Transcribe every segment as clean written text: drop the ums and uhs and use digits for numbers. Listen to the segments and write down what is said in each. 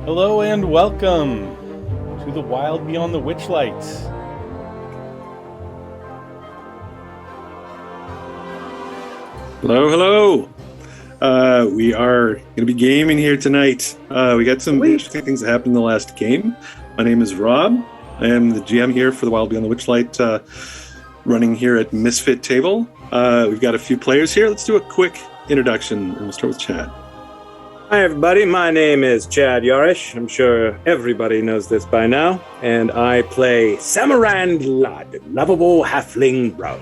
Hello and welcome to the wild beyond the Witchlight. Hello. We are going to be gaming here tonight. We got some interesting things that happened in the last game. My name is Rob. I am the GM here for the Wild Beyond the Witchlight, running here at Misfit table. We've got a few players here. Let's do a quick introduction, and we'll start with Chad. Hi, everybody. My name is Chad Yarish. I'm sure everybody knows this by now. And I play Samarand Lad, lovable halfling rogue.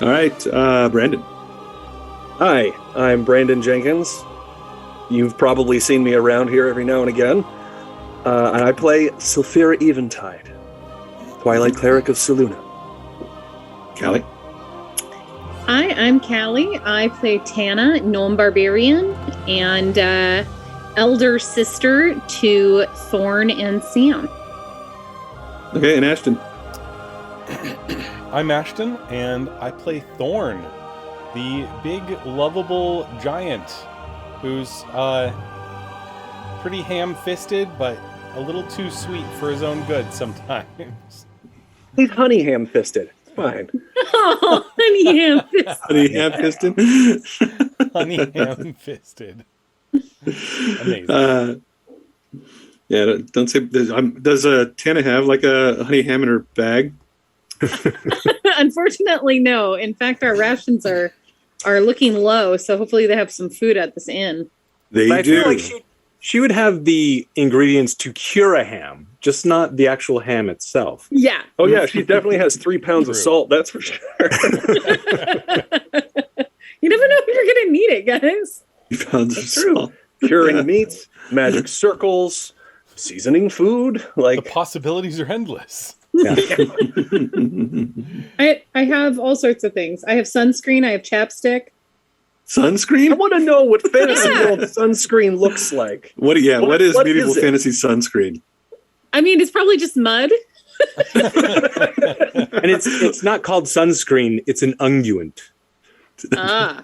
All right, Brandon. Hi, I'm Brandon Jenkins. You've probably seen me around here every now and again. And I play Sulphira Eventide, Twilight Cleric of Saluna. Callie. Hi, I'm Callie. I play Tana, Gnome Barbarian, and elder sister to Thorn and Sam. Okay, and Ashton. I'm Ashton, and I play Thorn, the big, lovable giant who's pretty ham-fisted, but a little too sweet for his own good sometimes. He's honey ham-fisted. Fine. Oh, honey ham-fisted. Honey ham-fisted. Honey ham-fisted. Amazing. Yeah, don't say. Does Tana have like a honey ham in her bag? Unfortunately, no. In fact, our rations are looking low, so hopefully they have some food at this inn. They But I do. feel like she would have the ingredients to cure a ham, just not the actual ham itself. Yeah. Oh yeah, she definitely has 3 pounds of True. salt, that's for sure. You never know if you're going to need it, guys. You found some That's true. salt. Curing meats, magic circles, seasoning food. The Like, possibilities are endless. Yeah. I have all sorts of things. I have sunscreen. I have chapstick. I Sunscreen? want to know what fantasy Yeah. world sunscreen looks like. What is what medieval is it? fantasy sunscreen? I mean, it's probably just mud. And it's not called sunscreen, it's an unguent. Ah.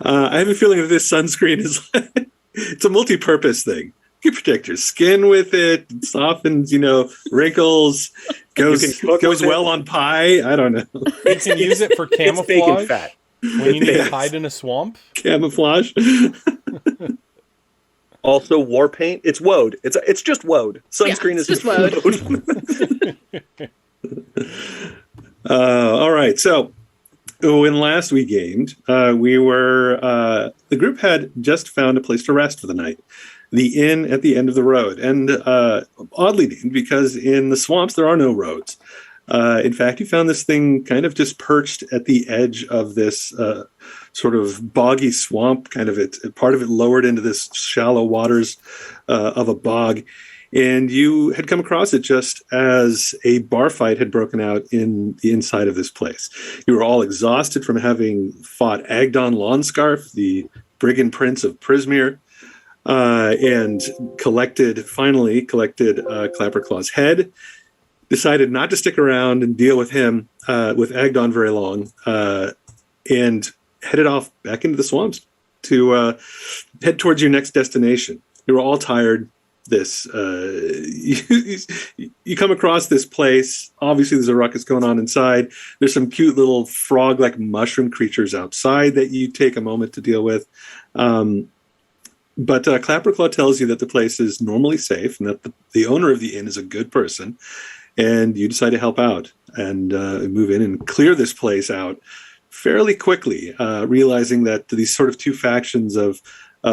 I have a feeling that this sunscreen is it's a multi-purpose thing. You can protect your skin with it. It softens, wrinkles. You can cook Goes with it. well on pie. I don't know. You can use it for It's bacon camouflage fat. when you need to Yes. hide in a swamp. Camouflage. Also, war paint. It's woad. It's just woad. Sunscreen is it's just All right. So when last we gamed, the group had just found a place to rest for the night. The inn at the end of the road. And oddly named because in the swamps there are no roads. In fact, you found this thing kind of just perched at the edge of this sort of boggy swamp, part of it lowered into this shallow waters of a bog. And you had come across it just as a bar fight had broken out in the inside of this place. You were all exhausted from having fought Agdon Lawnscarf, the brigand prince of Prismere, and collected Clapperclaw's head. Decided not to stick around and deal with him, with Agdon very long, and headed off back into the swamps to head towards your next destination. You were all tired. You come across this place. Obviously, there's a ruckus going on inside. There's some cute little frog-like mushroom creatures outside that you take a moment to deal with. But Clapperclaw tells you that the place is normally safe and that the owner of the inn is a good person. And you decide to help out and move in and clear this place out fairly quickly, realizing that these sort of two factions of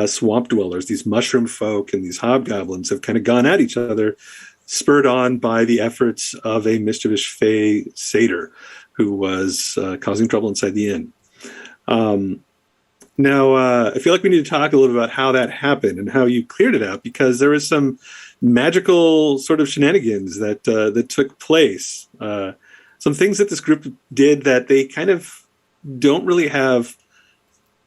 swamp dwellers, these mushroom folk and these hobgoblins, have kind of gone at each other, spurred on by the efforts of a mischievous fey satyr who was causing trouble inside the inn. Now, I feel like we need to talk a little about how that happened and how you cleared it out, because there was some magical sort of shenanigans that took place. Some things that this group did that they kind of don't really have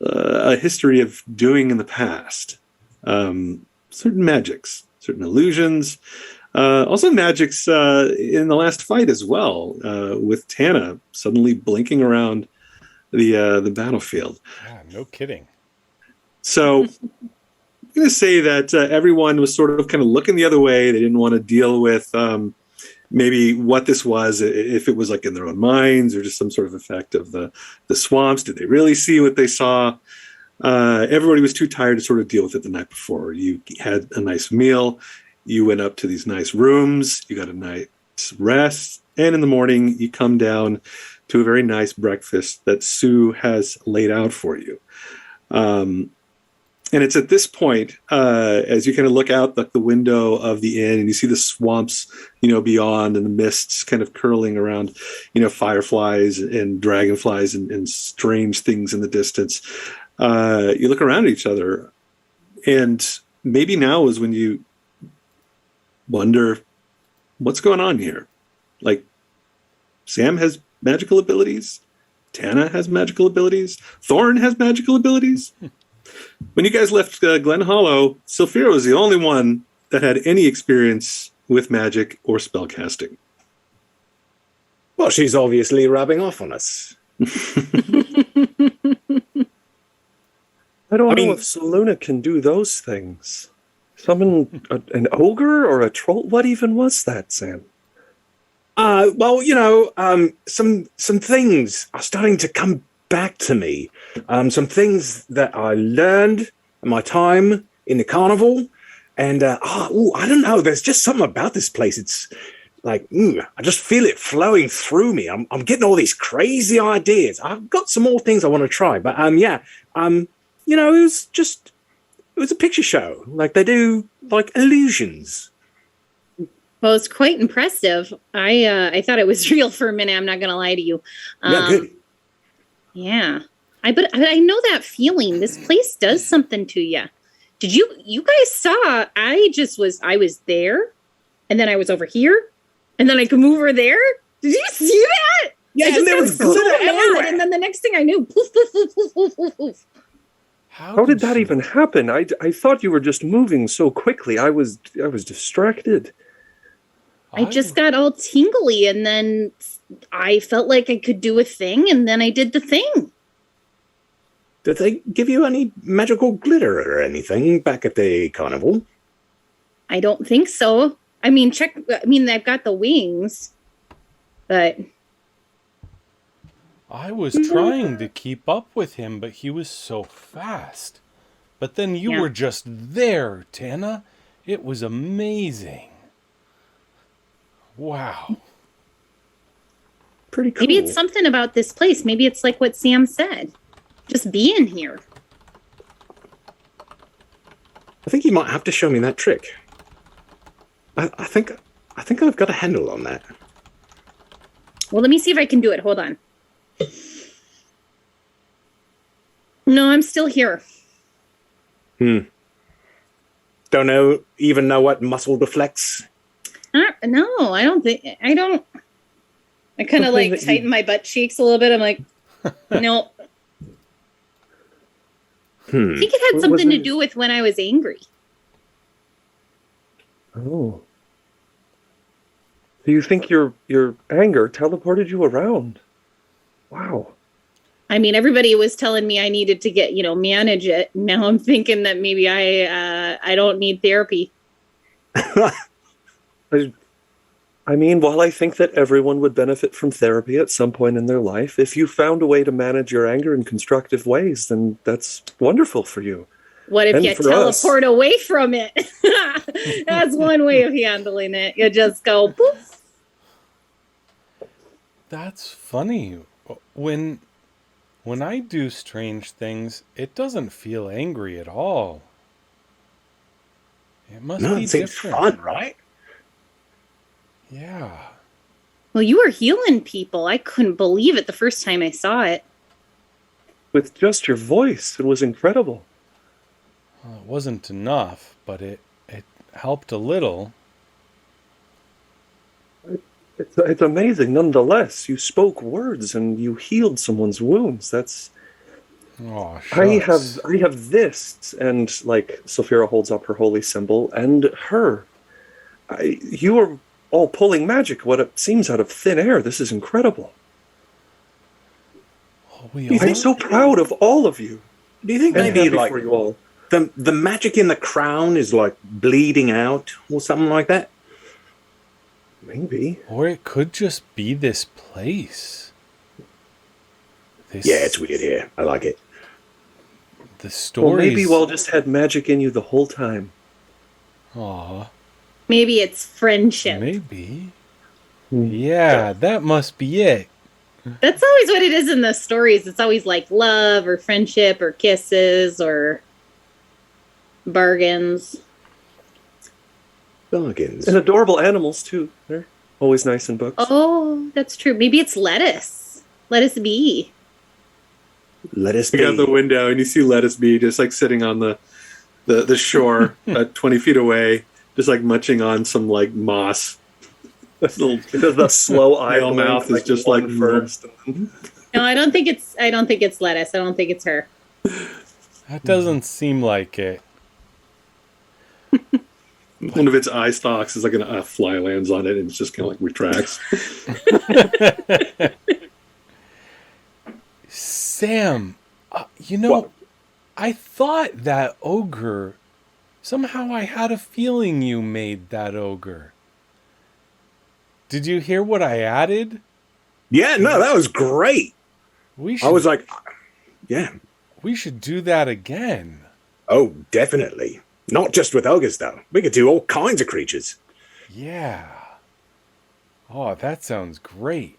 a history of doing in the past. Certain magics, certain illusions, also magics in the last fight as well, with Tana suddenly blinking around the battlefield. Yeah, no kidding. So going to say that everyone was sort of kind of looking the other way. They didn't want to deal with maybe what this was, if it was like in their own minds or just some sort of effect of the swamps. Did they really see what they saw? Everybody was too tired to sort of deal with it the night before. You had a nice meal. You went up to these nice rooms. You got a nice rest. And in the morning, you come down to a very nice breakfast that Sue has laid out for you. And it's at this point, as you kind of look out the window of the inn and you see the swamps, beyond, and the mists kind of curling around, fireflies and dragonflies and strange things in the distance. You look around at each other, and maybe now is when you wonder what's going on here. Like, Sam has magical abilities. Tana has magical abilities. Thorn has magical abilities. When you guys left Glen Hollow, Sylphira was the only one that had any experience with magic or spellcasting. Well, she's obviously rubbing off on us. I don't know if Soluna can do those things. Summon an ogre or a troll? What even was that, Sam? Some things are starting to come back to me. Some things that I learned in my time in the carnival. And, I don't know. There's just something about this place. It's like, I just feel it flowing through me. I'm getting all these crazy ideas. I've got some more things I want to try. But, it was a picture show. Like they do, like, illusions. Well, it's quite impressive. I thought it was real for a minute. I'm not going to lie to you. Yeah, good. Yeah. But I know that feeling. This place does something to you. Did you guys saw, I was there, and then I was over here, and then I could move over there. Did you see that? Yeah, I just there got was so glitter mad, everywhere. and then the next thing I knew, poof, poof, poof, poof, poof, poof, poof. How did that even happen? I thought you were just moving so quickly. I was distracted. I just got all tingly, and then I felt like I could do a thing, and then I did the thing. Did they give you any magical glitter or anything back at the carnival? I don't think so. I've got the wings, but... I was trying to keep up with him, but he was so fast. But then you were just there, Tana. It was amazing. Wow. Pretty cool. Maybe it's something about this place. Maybe it's like what Sam said. Just being here. I think you might have to show me that trick. I think I've got a handle on that. Well, let me see if I can do it. Hold on. No, I'm still here. Don't even know what muscle deflects? No, I don't. I kind of like tighten my butt cheeks a little bit. I'm like, no. I think it had something to do with when I was angry. Oh. Do you think your anger teleported you around? Wow. I mean, everybody was telling me I needed to get, manage it. Now I'm thinking that maybe I don't need therapy. While I think that everyone would benefit from therapy at some point in their life, if you found a way to manage your anger in constructive ways, then that's wonderful for you. What if you teleport away from it? That's one way of handling it. You just go poof. That's funny. When I do strange things, it doesn't feel angry at all. It must be different. It's fun, right? Yeah. Well, you were healing people. I couldn't believe it the first time I saw it. With just your voice, it was incredible. Well, it wasn't enough, but it helped a little. It's amazing nonetheless. You spoke words and you healed someone's wounds. That's... Oh, shucks. I have this, and like Sylphira holds up her holy symbol, and her. You are all pulling magic, what it seems, out of thin air. This is incredible. Oh, I'm so proud of all of you. Do you think And maybe happy like for you all. The magic in the crown is like bleeding out or something like that. Maybe. Or it could just be this place. Yeah, it's weird here. I like it. The stories. Well, maybe Wall just had magic in you the whole time. Aw, Maybe it's friendship. maybe. Yeah, that must be it. That's always what it is in the stories. It's always like love or friendship or kisses or bargains. Bargains. And adorable animals, too. They're always nice in books. Oh, that's true. Maybe it's lettuce. Lettuce bee. Let us You be. got the window, and you see Lettuce Bee just like sitting on the shore, 20 feet away, just like munching on some like moss. Little The slow eye male mouth is just like first. No, I don't think it's lettuce. I don't think it's her. That doesn't seem like it. One of its eye stalks is like a fly lands on it, and it's just kind of like retracts. Sam, you know, What? I thought that ogre. Somehow I had a feeling you made that ogre. Did you hear what I added? Yeah, no, that was great. We should. I was like, yeah. We should do that again. Oh, definitely. Not just with ogres, though. We could do all kinds of creatures. Yeah. Oh, that sounds great.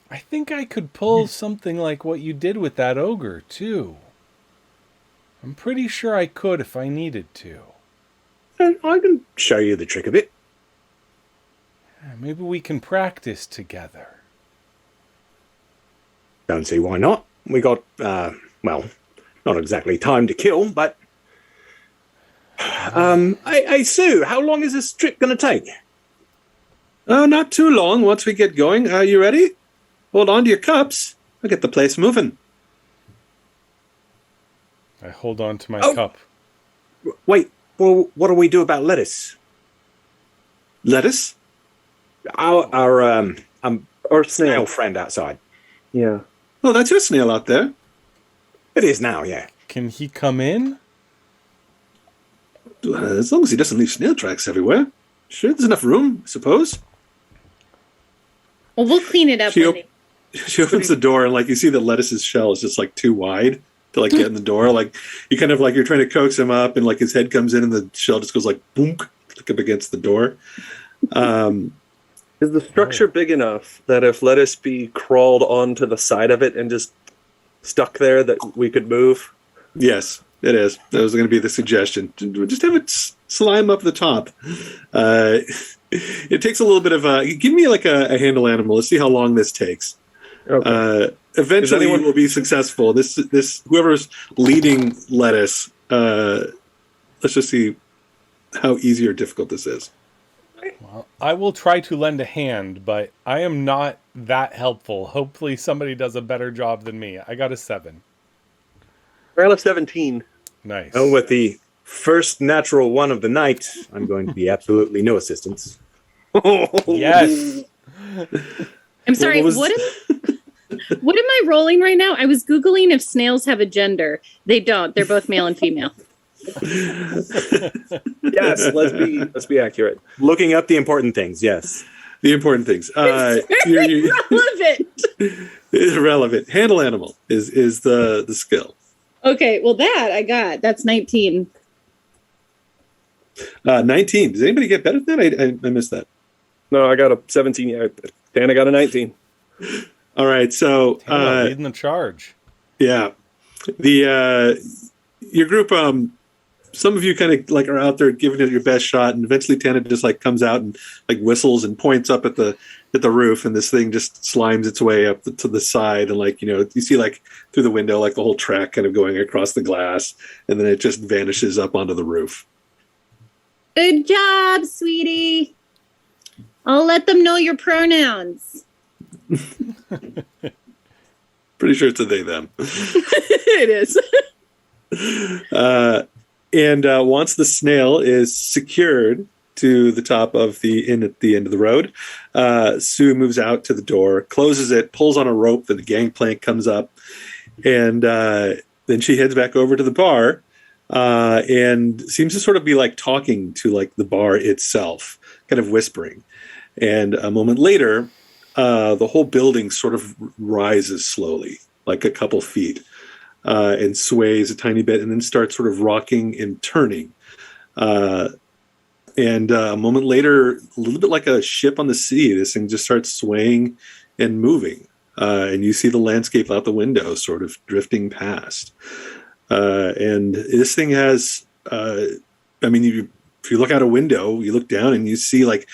I think I could pull something like what you did with that ogre, too. I'm pretty sure I could if I needed to. And I can show you the trick of it. Maybe we can practice together. Don't see why not. We got, well, not exactly time to kill, but... Hey, Sue, how long is this trip going to take? Not too long once we get going. Are you ready? Hold on to your cups. I'll get the place moving. I hold on to my Oh. cup. Wait, well, what do we do about lettuce? Lettuce? Our Or snail snail. friend outside. Yeah. Oh, that's your snail out there. It is now, yeah. Can he come in? As long as he doesn't leave snail tracks everywhere. Sure, there's enough room, I suppose. Well, we'll clean it up. She when op- they- She opens the door, and like you see that Lettuce's shell is just like too wide to like get in the door. Like you kind of like you're trying to coax him up, and like his head comes in, and the shell just goes like boom, like up against the door. Is the structure big enough that if Lettuce Bee crawled onto the side of it and just stuck there that we could move? Yes, it is. That was going to be the suggestion. Just have it slime up the top. It takes a little bit of give me like a handle animal. Let's see how long this takes. Okay. Eventually, anyone- you will be successful. This whoever's leading Lettuce. Let's just see how easy or difficult this is. Well, I will try to lend a hand, but I am not that helpful. Hopefully somebody does a better job than me. I got a 7. Round of 17. Nice. Oh, with the first natural one of the night, I'm going to be absolutely no assistance. Yes. I'm sorry. was- What am I rolling right now? I was Googling if snails have a gender. They don't. They're both male and female. Yes, let's be accurate. Looking up the important things, yes. The important things. Very relevant. It's relevant. Handle animal is the skill. Okay, well that I got. That's 19. 19. Does anybody get better than that? I missed that. No, I got a 17. Yeah, Tana got a 19. All right. So Tana leading the charge. yeah, the your group. Some of you kind of like are out there giving it your best shot, and eventually Tana just like comes out and like whistles and points up at the roof, and this thing just slimes its way up to the side, and like you see like through the window like the whole track kind of going across the glass, and then it just vanishes up onto the roof. Good job, sweetie. I'll let them know your pronouns. Pretty sure it's a they them. It is. And once the snail is secured to the top of the inn at the end of the road, Sue moves out to the door, closes it, pulls on a rope, and the gangplank comes up. And the Then she heads back over to the bar and seems to sort of be like talking to like the bar itself, kind of whispering. And a moment later, the whole building sort of rises slowly, like a couple feet, and sways a tiny bit, and then starts sort of rocking and turning. And a moment later, a little bit like a ship on the sea, this thing just starts swaying and moving. And you see the landscape out the window sort of drifting past. And this thing has, if you look out a window, you look down and you see like,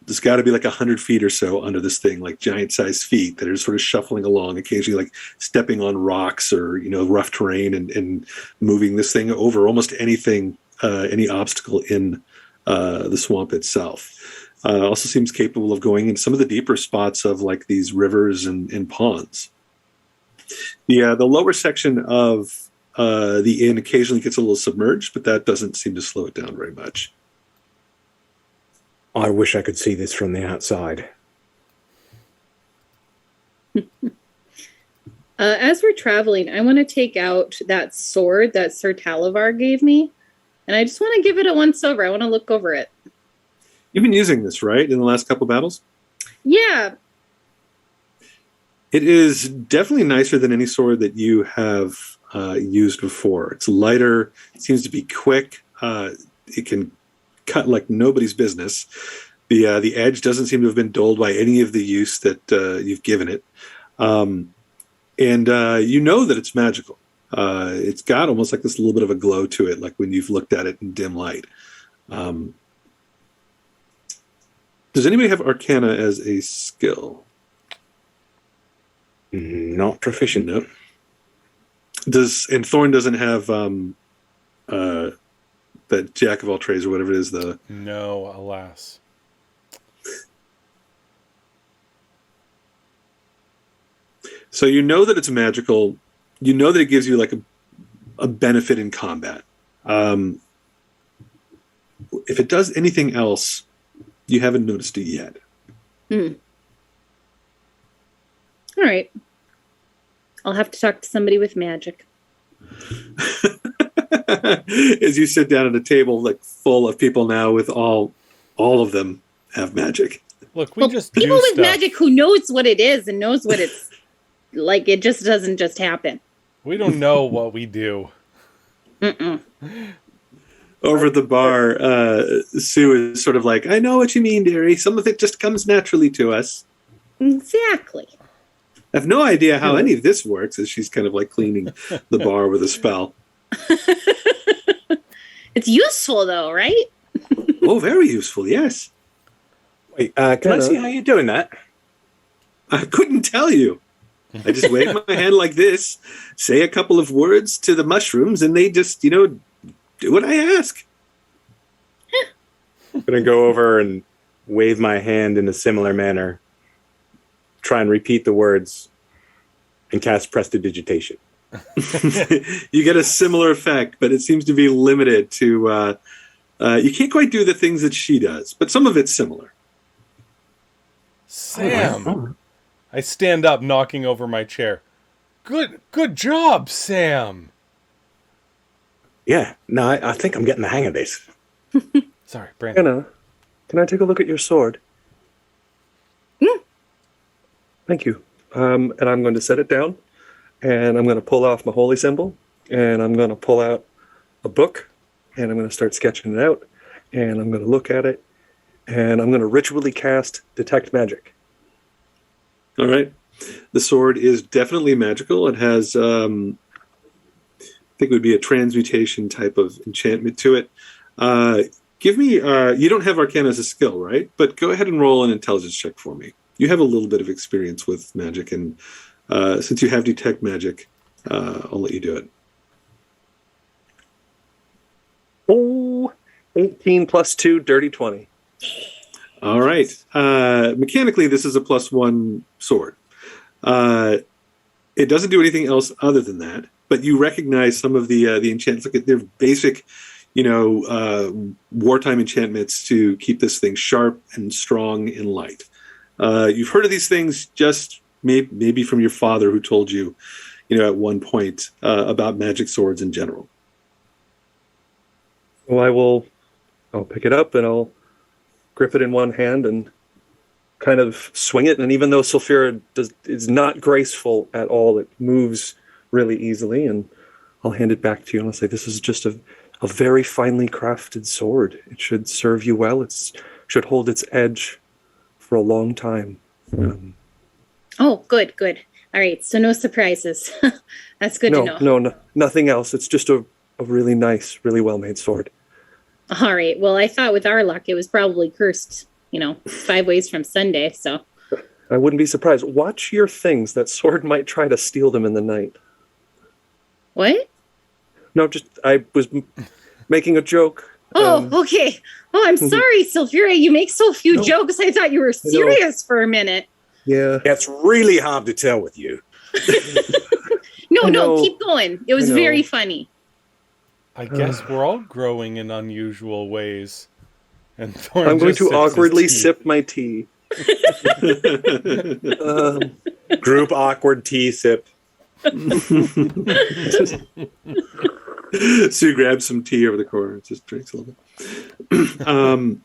there's got to be like 100 feet or so under this thing, like giant-sized feet that are sort of shuffling along, occasionally like stepping on rocks or, rough terrain and moving this thing over almost anything, any obstacle in the swamp itself. Also seems capable of going in some of the deeper spots of like these rivers and ponds. The lower section of the inn occasionally gets a little submerged, but that doesn't seem to slow it down very much. I wish I could see this from the outside. As we're traveling, I want to take out that sword that Sir Talavar gave me, and I just want to give it a once over. I want to look over it. You've been using this, right, in the last couple battles? Yeah. It is definitely nicer than any sword that you have used before. It's lighter. It seems to be quick. It can cut like nobody's business. The edge doesn't seem to have been dulled by any of the use that you've given it. And you know that it's magical. It's got almost like this little bit of a glow to it, like when you've looked at it in dim light. Does anybody have Arcana as a skill? Not proficient. No. And Thorn doesn't have that Jack of all trades or whatever it is. No, alas. So you know that it's magical. You know that it gives you like a benefit in combat. If it does anything else, you haven't noticed it yet. All right. I'll have to talk to somebody with magic. As you sit down at a table like full of people now with all of them have magic. Look, we just people do with stuff. magic who knows what it is and knows what it's like. It just doesn't just happen. We don't know what we do. Over the bar, Sue is sort of like, I know what you mean, dearie. Some of it just comes naturally to us. Exactly. I have no idea how any of this works, as she's kind of like cleaning the bar with a spell. It's useful, though, right? Oh, very useful, yes. Wait, can I see how you're doing that? I couldn't tell you. I just wave my hand like this, say a couple of words to the mushrooms, and they just, do what I ask. I'm going to go over and wave my hand in a similar manner, try and repeat the words, and cast prestidigitation. You get a similar effect, but it seems to be limited to... you can't quite do the things that she does, but some of it's similar. Sam! I stand up, knocking over my chair. Good job, Sam! Yeah, no, I think I'm getting the hang of this. Sorry, Brandon. Anna, can I take a look at your sword? Thank you. And I'm going to set it down, and I'm going to pull off my holy symbol, and I'm going to pull out a book, and I'm going to start sketching it out, and I'm going to look at it, and I'm going to ritually cast Detect Magic. All right. The sword is definitely magical. It has, I think it would be a transmutation type of enchantment to it. Give me, you don't have Arcana as a skill, right? But go ahead and roll an intelligence check for me. You have a little bit of experience with magic, and since you have Detect Magic, I'll let you do it. Oh, 18 plus 2, dirty 20. All right. Mechanically, this is a +1 sword. It doesn't do anything else other than that, but you recognize some of the enchantments. Look at their basic, wartime enchantments to keep this thing sharp and strong and light. You've heard of these things just maybe from your father, who told you, at one point about magic swords in general. Well, I'll pick it up and I'll grip it in one hand and kind of swing it. And even though Sulfura is not graceful at all, it moves really easily. And I'll hand it back to you and I'll say, this is just a very finely crafted sword. It should serve you well. It should hold its edge for a long time. Oh, good. All right, so no surprises. That's good to know. No, nothing else. It's just a really nice, really well-made sword. All right, well, I thought with our luck it was probably cursed, 5 ways from Sunday, so. I wouldn't be surprised. Watch your things. That sword might try to steal them in the night. What? No, I was making a joke. Oh, okay. Oh, I'm sorry, Sulfura. You make so few jokes. I thought you were serious for a minute. Yeah. It's really hard to tell with you. No, keep going. It was very funny. I guess we're all growing in unusual ways. And Thorn I'm going just to awkwardly sip my tea. Group awkward tea sip. Sue grabs some tea over the corner, just drinks a little bit.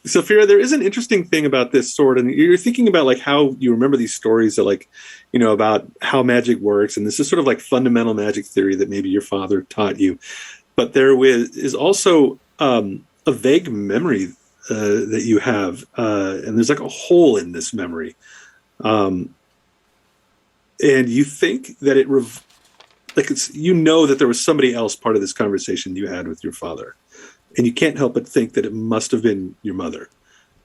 Sophia, there is an interesting thing about this sword, and you're thinking about like how you remember these stories that like, about how magic works, and this is sort of like fundamental magic theory that maybe your father taught you. But there is also a vague memory that you have, and there's like a hole in this memory. And you think that it that there was somebody else part of this conversation you had with your father. And you can't help but think that it must have been your mother.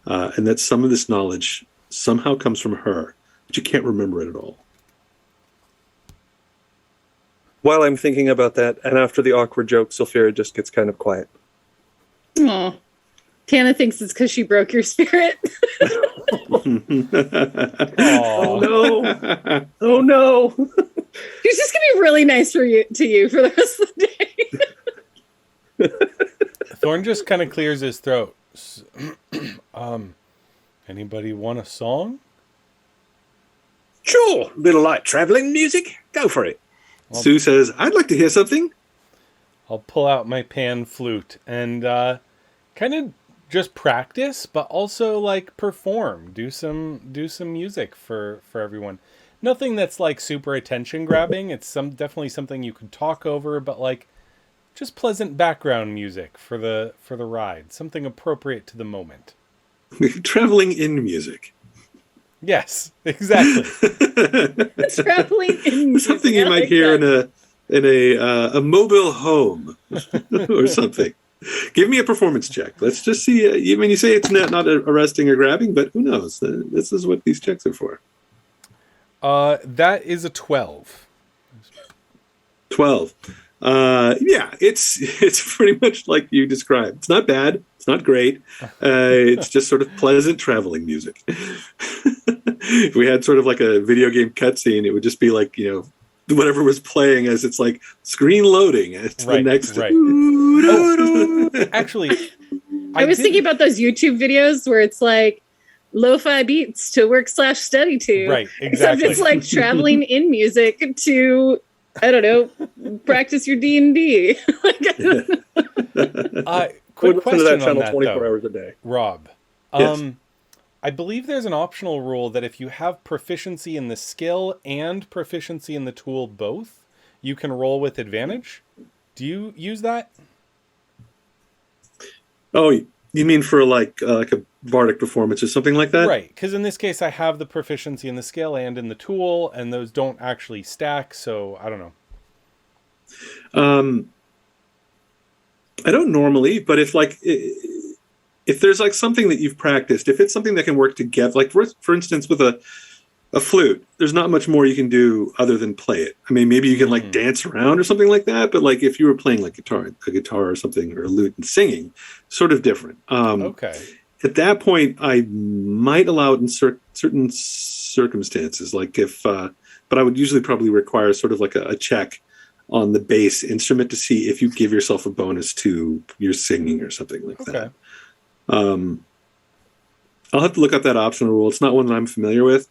And that some of this knowledge somehow comes from her, but you can't remember it at all. While I'm thinking about that, and after the awkward joke, Sulfura just gets kind of quiet. Oh, Tana thinks it's because she broke your spirit. Oh, no. Oh, no. She's just going to be really nice to you for the rest of the day. Thorn just kind of clears his throat. Anybody want a song? Sure, little light traveling music. Go for it. Sue says, I'd like to hear something. I'll pull out my pan flute and kind of just practice, but also like perform, do some music for everyone. Nothing that's like super attention grabbing. It's definitely something you could talk over, but like just pleasant background music for the ride. Something appropriate to the moment. Traveling in music. Yes, exactly. Traveling in music. Something you might hear in a mobile home or something. Give me a performance check. Let's just see. You say it's not arresting or grabbing, but who knows? This is what these checks are for. That is a 12. 12. Yeah, it's pretty much like you described. It's not bad. It's not great. It's just sort of pleasant traveling music. If we had sort of like a video game cutscene, it would just be like, whatever was playing as it's like screen loading. It's right, the next. Right. Actually, I was thinking about those YouTube videos where it's like lo-fi beats to work/study to. Right, exactly. Except it's like traveling in music to, I don't know, practice your D&D. Quick Listen question to that on channel that, 24 though, hours a day. Rob. Yes. I believe there's an optional rule that if you have proficiency in the skill and proficiency in the tool both, you can roll with advantage. Do you use that? Oh, you mean for like a bardic performance or something like that? Right, because in this case I have the proficiency in the skill and in the tool, and those don't actually stack, so I don't know. I don't normally, but if there's like something that you've practiced, if it's something that can work together, like for instance with a flute, there's not much more you can do other than play it. I mean, maybe you can like dance around or something like that, but like if you were playing like a guitar or something, or a lute and singing, sort of different. Okay. At that point, I might allow it in certain circumstances, like but I would usually probably require sort of like a check on the bass instrument to see if you give yourself a bonus to your singing or something like that. I'll have to look up that optional rule. It's not one that I'm familiar with.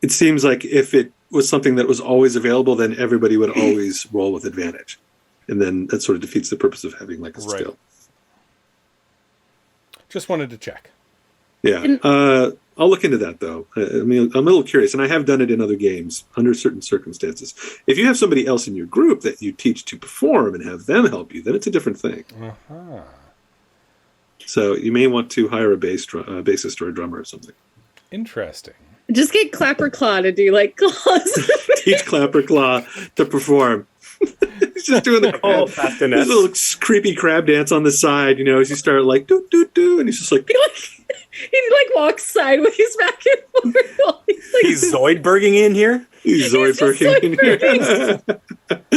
it seems like if it was something that was always available, then everybody would always roll with advantage. And then that sort of defeats the purpose of having like a Right. skill. Just wanted to check. Yeah. I'll look into that though. I mean, I'm a little curious, and I have done it in other games under certain circumstances. If you have somebody else in your group that you teach to perform and have them help you, then it's a different thing. Uh-huh. So you may want to hire a bassist or a drummer or something. Interesting. Just get Clapper Claw to do like claws. Teach Clapper Claw to perform. He's just doing the crab, fast his enough. little creepy crab dance on the side, as you start like doo doo doo, and he's just like He like walks sideways back and forth. He's Zoidberging in here. he's just Zoidberging.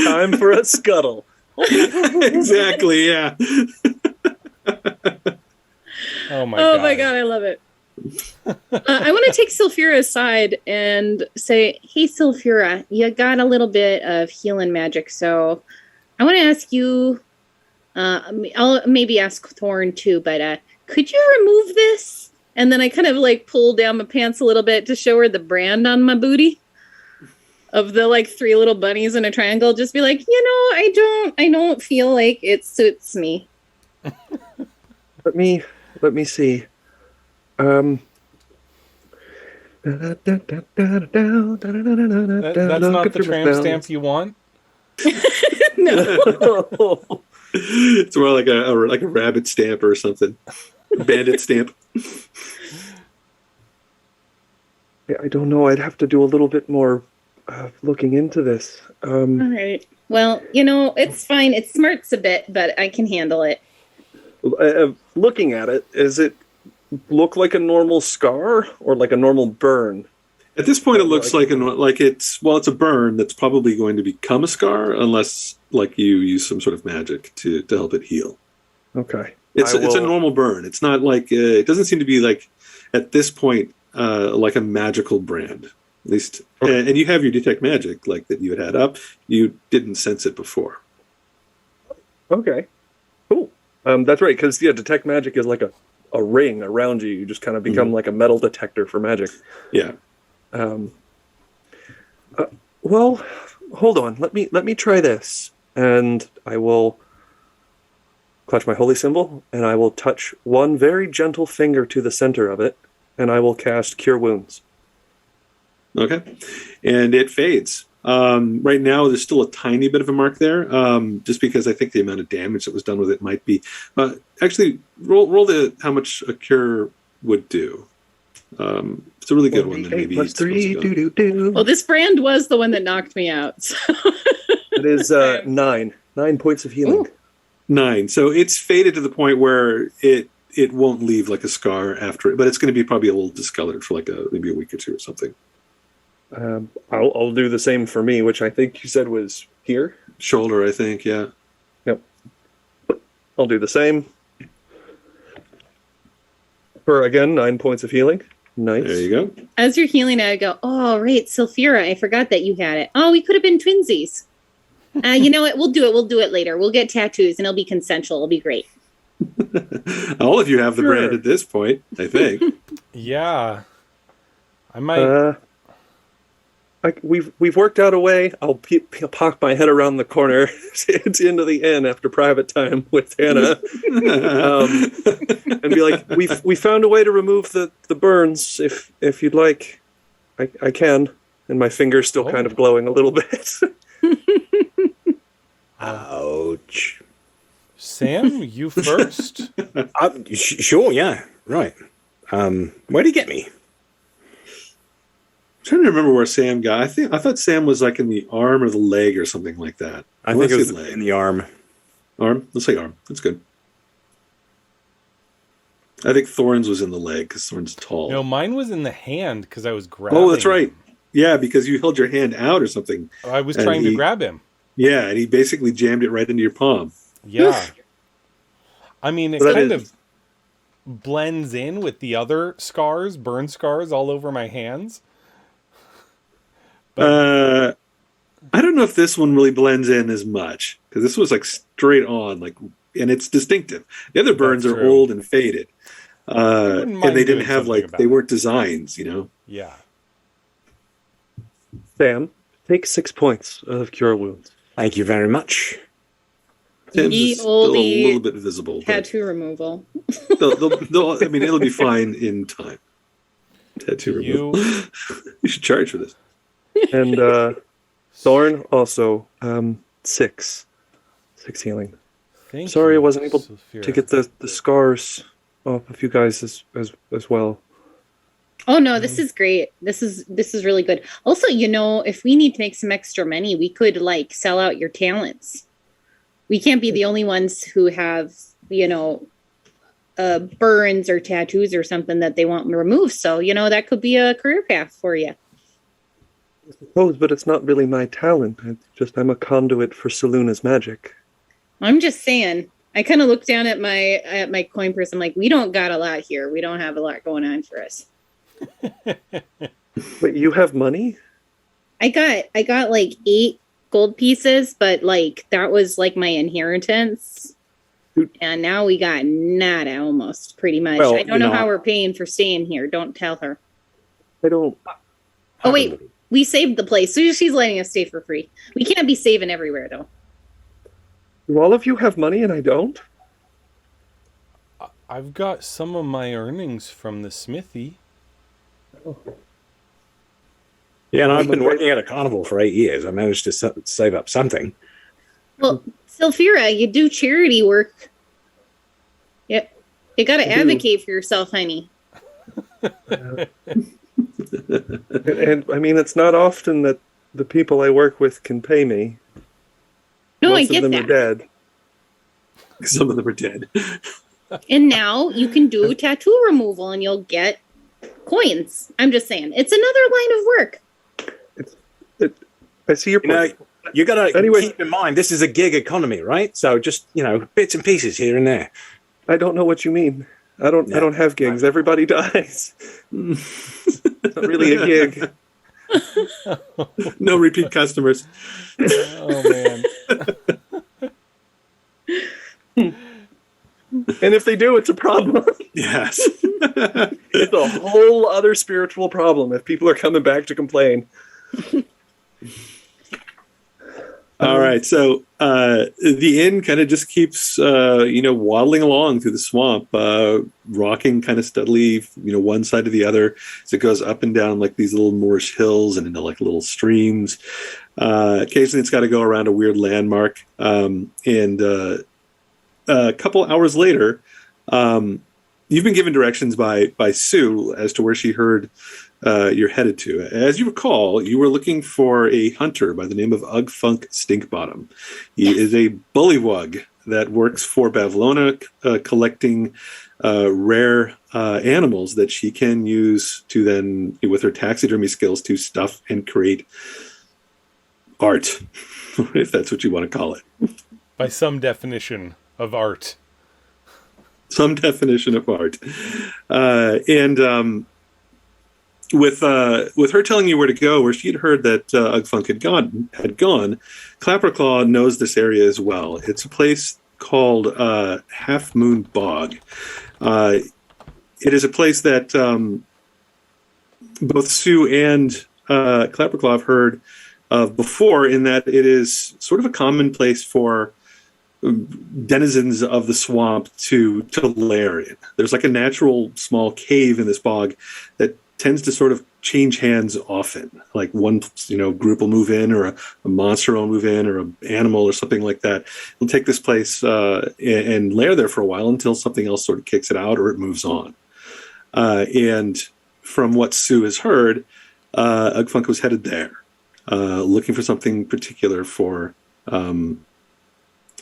Time for a scuttle. Exactly, yeah. Oh my Oh god. my god, I love it. I want to take Sulfura aside and say, hey, Sulfura, you got a little bit of healing magic, so I want to ask you, I'll maybe ask Thorn too, but could you remove this? And then I kind of like pull down my pants a little bit to show her the brand on my booty of the like 3 little bunnies in a triangle. Just be like, I don't feel like it suits me. Let me see. That's not the tramp stamp you want? No. It's more like a rabbit stamp or something. Bandit stamp. I don't know. I'd have to do a little bit more looking into this. All right. Well, it's fine. It smarts a bit, but I can handle it. Looking at it, does it look like a normal scar or like a normal burn? At this point, it looks like it's a burn that's probably going to become a scar unless like you use some sort of magic to help it heal. Okay. It's a normal burn. It's not like it doesn't seem to be like at this point like a magical brand. At least, Okay. and you have your detect magic like that you had up. You didn't sense it before. Okay. Cool. That's right, because detect magic is like a ring around you. You just kind of become like a metal detector for magic. Yeah. Well, hold on. Let me try this, and I will clutch my holy symbol, and I will touch one very gentle finger to the center of it, and I will cast Cure Wounds. Okay. And it fades. Right now, there's still a tiny bit of a mark there, just because I think the amount of damage that was done with it might be. Actually, roll how much a cure would do. It's a really good one. That maybe plus 3. Well, this brand was the one that knocked me out. So. It is 9 points of healing. Ooh. 9. So it's faded to the point where it won't leave like a scar after it, but it's going to be probably a little discolored for like maybe a week or two or something. I'll do the same for me, which I think you said was here. Shoulder, I think, yeah. Yep. I'll do the same. For, again, 9 points of healing. Nice. There you go. As you're healing, I go, oh, right, Sulfura, I forgot that you had it. Oh, we could have been twinsies. You know what? We'll do it later. We'll get tattoos, and it'll be consensual. It'll be great. All of you have the brand at this point, I think. Yeah. I might... We've worked out a way. I'll pop my head around the corner into the inn after private time with Hannah, and be like, "We found a way to remove the burns. If you'd like, I can." And my finger's still kind of glowing a little bit. Ouch. Sam, you first? Sure, yeah, right. Where'd he get me? I'm trying to remember where Sam got. I thought Sam was like in the arm or the leg or something like that. I think it was leg. in the arm. Arm? Let's say arm. That's good. I think Thorns was in the leg because Thorns is tall. No, mine was in the hand because I was grabbing Oh, that's right. him. Yeah, because you held your hand out or something. I was And trying to he- grab him. Yeah, and he basically jammed it right into your palm. Yeah. I mean, it So that kind is- of blends in with the other scars, burn scars all over my hands. I don't know if this one really blends in as much because this was like straight on, and it's distinctive. The other burns That's are true. old and faded, wouldn't and mind they doing didn't have something about they it. weren't designs, Yeah. Sam, take 6 points of cure wounds. Thank you very much. Tim's Ye is still a olde little bit visible. But tattoo removal. I mean, it'll be fine in time. Tattoo removal. You should charge for this. And Thorn also 6 healing. Sorry I wasn't able to get the scars off of you guys as well. Oh no, this is great. This is really good. Also, if we need to make some extra money, we could sell out your talents. We can't be the only ones who have, burns or tattoos or something that they want removed. So, that could be a career path for you. I suppose, but it's not really my talent. I'm a conduit for Saluna's magic. I'm just saying. I kind of look down at my coin purse. I'm like, we don't got a lot here. We don't have a lot going on for us. Wait, you have money? I got 8 gold pieces, but that was my inheritance. And now we got nada almost, pretty much. Well, I don't know how we're paying for staying here. Don't tell her. I don't. Oh wait, we saved the place, so she's letting us stay for free. We can't be saving everywhere though. Do all of you have money and I don't? I've got some of my earnings from the smithy. Yeah, and I've been working at a carnival for 8 years. I managed to save up something. Well, Sylphira, you do charity work. Yeah, you got to advocate for yourself, honey. And I mean, it's not often that the people I work with can pay me. No, Most I get of them that. are dead. Some of them are dead. And now you can do tattoo removal and you'll get coins. I'm just saying. It's another line of work. I see your point. You got to Anyway. keep in mind, this is a gig economy, right? So just, bits and pieces here and there. I don't know what you mean. I don't have gigs. Everybody dies. It's not really a gig. No repeat customers. Oh man. And if they do, it's a problem. Yes. It's a whole other spiritual problem if people are coming back to complain. All right. So the inn kind of just keeps, waddling along through the swamp, rocking kind of steadily, one side to the other as it goes up and down like these little moorish hills and into little streams. Occasionally it's got to go around a weird landmark. And a couple hours later, you've been given directions by Sue as to where she heard you're headed to. As you recall, you were looking for a hunter by the name of Ugfunk Stinkbottom. He is a bullywug that works for Bavlona, collecting rare animals that she can use to then, with her taxidermy skills, to stuff and create art, if that's what you want to call it. By some definition of art. Some definition of art. With her telling you where to go, where she had heard that Ugfunk had gone, Clapperclaw knows this area as well. It's a place called Half Moon Bog. It is a place that both Sue and Clapperclaw have heard of before, in that it is sort of a common place for denizens of the swamp to lair in. There's a natural small cave in this bog that tends to sort of change hands often. One, group will move in, or a monster will move in, or an animal or something like that. It'll take this place and lair there for a while until something else sort of kicks it out or it moves on. And from what Sue has heard, Ugfunk was headed there, looking for something particular for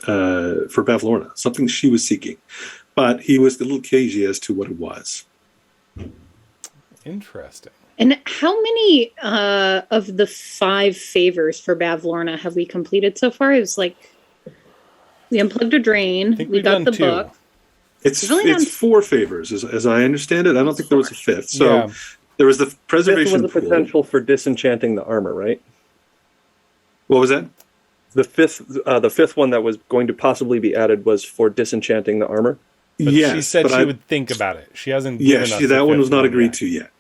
Bavlorna, something she was seeking. But he was a little cagey as to what it was. Interesting. And how many of the 5 favors for Bavlorna have we completed so far? It was we unplugged a drain, we got the 2. book. It's 4 favors, as I understand it. I don't think there was a 5th. So Yeah. there was the preservation Fifth was the pool. potential for disenchanting the armor, right? What was that? The fifth one that was going to possibly be added was for disenchanting the armor. But Yes, she said but she would think about it. She hasn't given us that the one was 5th not one agreed yet. to yet.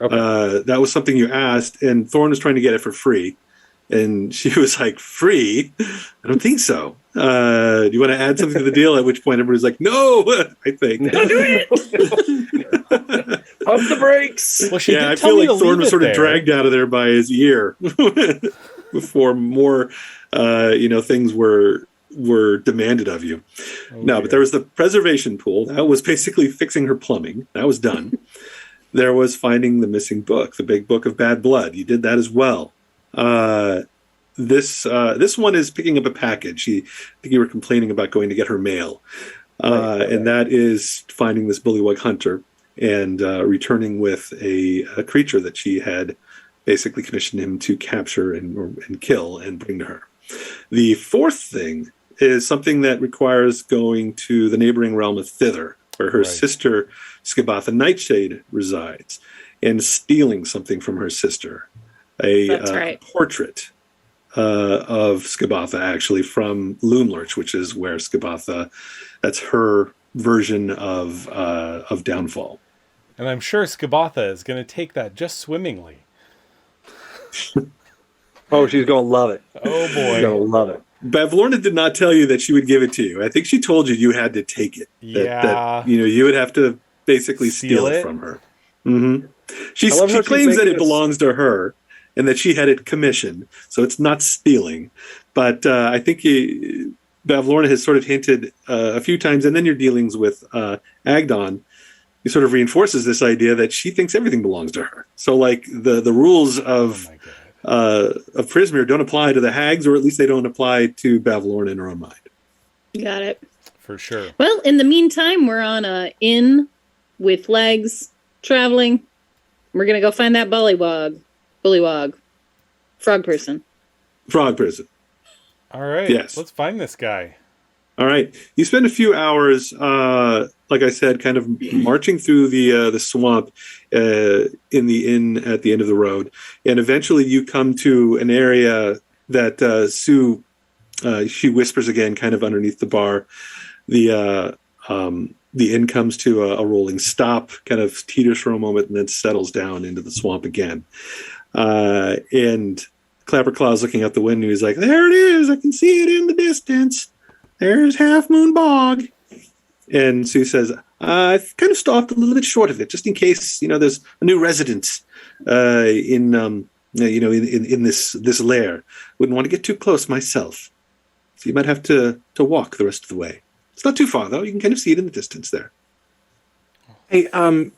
Okay. That was something you asked, and Thorn was trying to get it for free. And she was like, free? I don't think so. Do you want to add something to the deal? At which point everybody's like, no, I think. Don't do it! Pump the brakes! Well, she Yeah, did I tell feel me like to Thorn leave was it sort of there. dragged out of there by his ear before more, things were demanded of you. Oh, No, but dear. there was the preservation pool. That was basically fixing her plumbing. That was done. There was finding the missing book, the big book of bad blood. You did that as well. This one is picking up a package. I think you were complaining about going to get her mail. Right. And that is finding this bullywug hunter and returning with a creature that she had basically commissioned him to capture and kill and bring to her. The fourth thing is something that requires going to the neighboring realm of Thither, where her Right. sister Skibatha Nightshade resides, and stealing something from her sister. That's right. Portrait of Skibatha, actually, from Loomlurch, which is where Skibatha, that's her version of Downfall. And I'm sure Skibatha is going to take that just swimmingly. Oh, she's going to love it. Oh, She's going boy. to love it. Bavlorna did not tell you that she would give it to you. I think she told you had to take it. Yeah. That you would have to basically steal Steal it it? from her. Mm-hmm. She I love how she's claims that making it this- belongs to her and that she had it commissioned, so it's not stealing. But I think Bavlorna has sort of hinted a few times, and then your dealings with Agdon, he sort of reinforces this idea that she thinks everything belongs to her. So, like the rules Oh, of my God. Prismir don't apply to the hags, or at least they don't apply to Bavlorna in her own mind. Got it. For sure. Well, in the meantime, we're on a inn with legs, traveling. We're gonna go find that bullywug, frog person. Frog prison. All right. Yes. Let's find this guy. All right. You spend a few hours, like I said, kind of marching through the swamp in the inn at the end of the road, and eventually you come to an area that Sue, she whispers again, kind of underneath the bar. The inn comes to a rolling stop, kind of teeters for a moment, and then settles down into the swamp again. And Clapperclaw's looking out the window. He's like, "There it is. I can see it in the distance. There's Half Moon Bog." And Sue says, "I've kind of stopped a little bit short of it, just in case there's a new resident in this lair. Wouldn't want to get too close myself, so you might have to walk the rest of the way. It's not too far though. You can kind of see it in the distance there." Hey,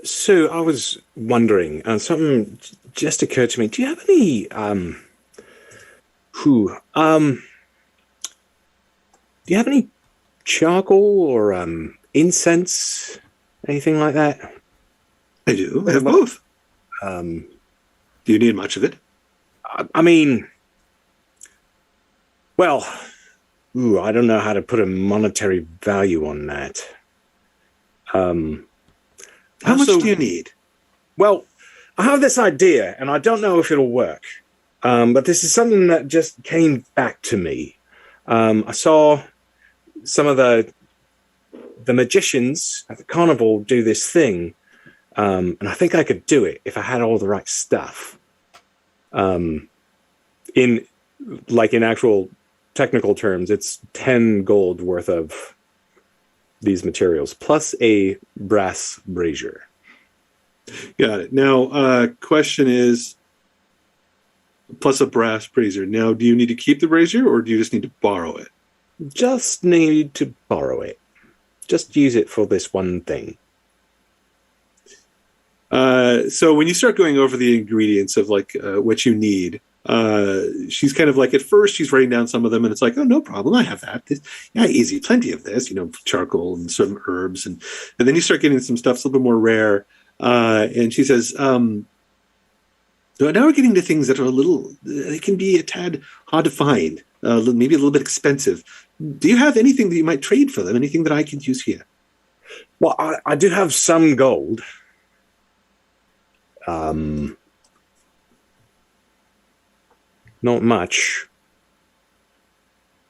Sue, I was wondering, something just occurred to me. Do you have any, do you have any charcoal or incense, anything like that? I do. I have both. Um, Do you need much of it? I mean, well, I don't know how to put a monetary value on that. How much So- do you need? Well, I have this idea, and I don't know if it'll work. But this is something that just came back to me. I saw some of the magicians at the carnival do this thing, and I think I could do it if I had all the right stuff. In actual technical terms, it's 10 gold worth of these materials, plus a brass brazier. Got it. Now, question is, plus a brass brazier. Now, do you need to keep the brazier, or do you just need to borrow it? Just need to borrow it. Just use it for this one thing. So when you start going over the ingredients of what you need, she's kind of like, at first she's writing down some of them, and it's like, oh, no problem, I have that. Yeah, easy, plenty of this. Charcoal and some herbs, and then you start getting some stuff that's a little bit more rare. And she says, now we're getting to things that are they can be a tad hard to find, maybe a little bit expensive. Do you have anything that you might trade for them? Anything that I can use here? Well, I do have some gold. Not much.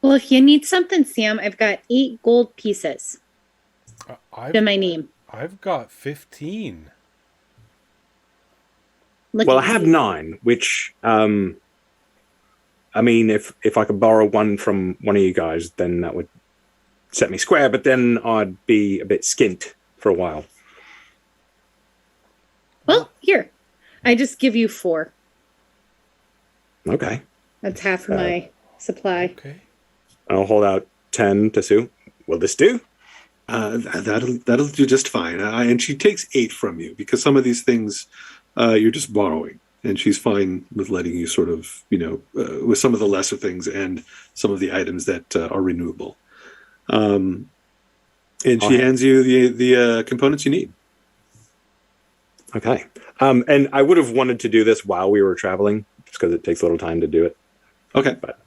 Well, if you need something, Sam, I've got 8 gold pieces to my name. I've got 15. Look Well, I at have you. 9, which, I mean, if I could borrow one from one of you guys, then that would set me square, but then I'd be a bit skint for a while. Well, here. I just give you 4. Okay. That's half of my supply. Okay. I'll hold out 10 to Sue. Will this do? That'll do just fine. And she takes 8 from you because some of these things you're just borrowing, and she's fine with letting you sort of, with some of the lesser things and some of the items that are renewable. And she hands you the components you need. Okay. And I would have wanted to do this while we were traveling, just because it takes a little time to do it. Okay. But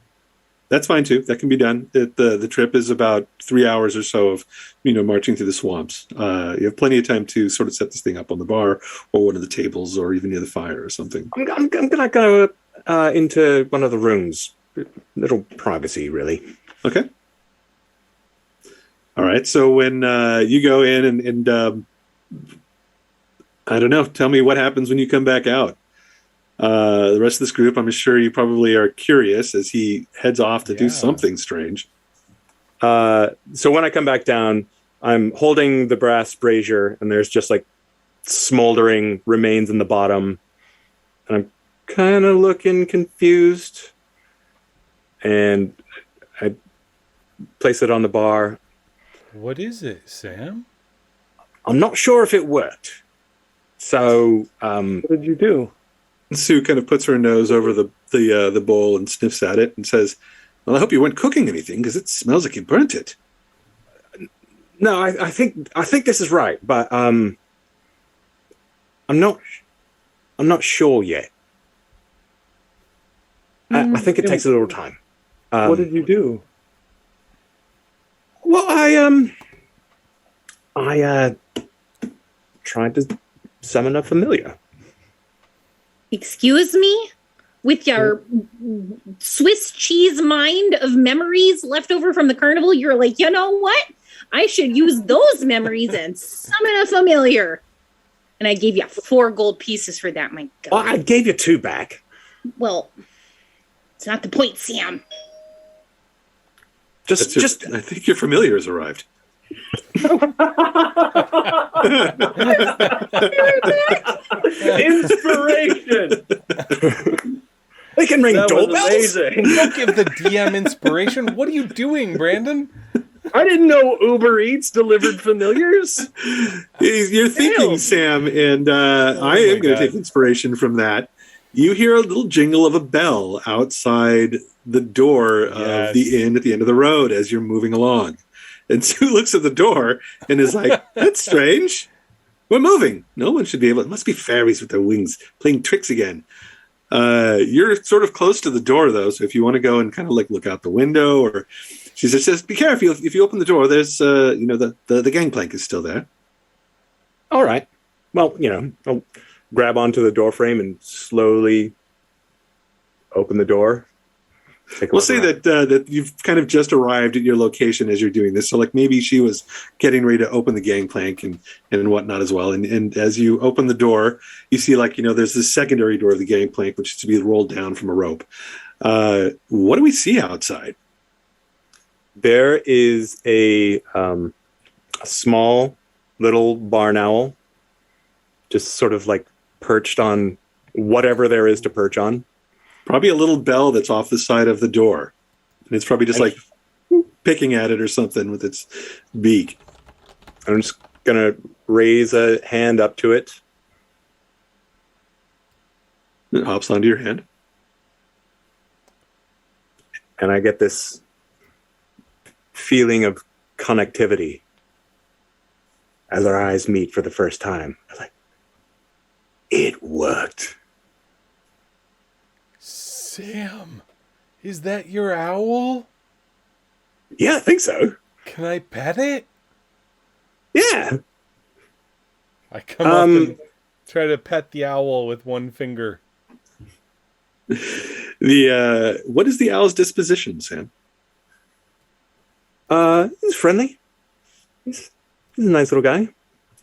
that's fine too. That can be done. The trip is about 3 hours or so of, marching through the swamps. You have plenty of time to sort of set this thing up on the bar or one of the tables or even near the fire or something. I'm gonna go into one of the rooms. Little privacy, really. Okay. All right. So when you go in and I don't know, tell me what happens when you come back out. The rest of this group, I'm sure you probably are curious as he heads off to do something strange. So when I come back down, I'm holding the brass brazier, and there's just like smoldering remains in the bottom. And I'm kind of looking confused. And I place it on the bar. What is it, Sam? I'm not sure if it worked. So, What did you do? Sue kind of puts her nose over the bowl and sniffs at it and says, "Well, I hope you weren't cooking anything because it smells like you burnt it." no, I think this is right, but I'm not sure yet. I think it takes a little time. What did you do? Well, I tried to summon a familiar. Excuse me? With your Swiss cheese mind of memories left over from the carnival, you're like, you know what? I should use those memories and summon a familiar. And I gave you 4 gold pieces for that, my God. Well, I gave you 2 back. Well, it's not the point, Sam. Just I think your familiar has arrived. Inspiration! they can ring That was doorbells. amazing. Don't give the DM inspiration. What are you doing, Brandon? I didn't know Uber Eats delivered familiars. You're thinking, Damn. Sam, and I my am going God. to take inspiration from that. You hear a little jingle of a bell outside the door of the inn at the end of the road as you're moving along. And Sue looks at the door and is like, "That's strange. We're moving. No one should be able. It must be fairies with their wings playing tricks again." You're sort of close to the door, though, so if you want to go and kind of like look out the window, or she says, "Be careful. If you open the door, there's the gangplank is still there." All right. Well, I'll grab onto the door frame and slowly open the door. We'll say that you've kind of just arrived at your location as you're doing this. So like maybe she was getting ready to open the gangplank and whatnot as well. And as you open the door, you see there's this secondary door of the gangplank, which is to be rolled down from a rope. What do we see outside? There is a small little barn owl, just sort of like perched on whatever there is to perch on. Probably a little bell that's off the side of the door. And it's probably just like picking at it or something with its beak. I'm just going to raise a hand up to it. It hops onto your hand. And I get this feeling of connectivity as our eyes meet for the first time. I was like, it worked. Sam, is that your owl? Yeah, I think so. Can I pet it? Yeah. I come up and try to pet the owl with one finger. What is the owl's disposition, Sam? He's friendly. He's a nice little guy.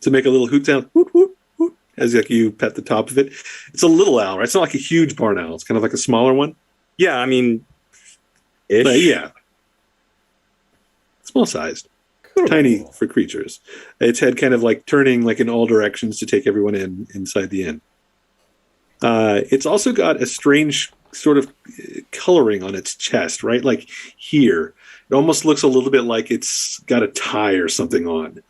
To make a little hoot sound, hoot, hoot, hoot, as like you pet the top of it. It's a little owl, right? It's not like a huge barn owl. It's kind of like a smaller one. Yeah, I mean, ish. But yeah. Small sized. Cool. Tiny for creatures. Its head kind of like turning like in all directions to take everyone inside the inn. It's also got a strange sort of coloring on its chest, right? Like here. It almost looks a little bit like it's got a tie or something on.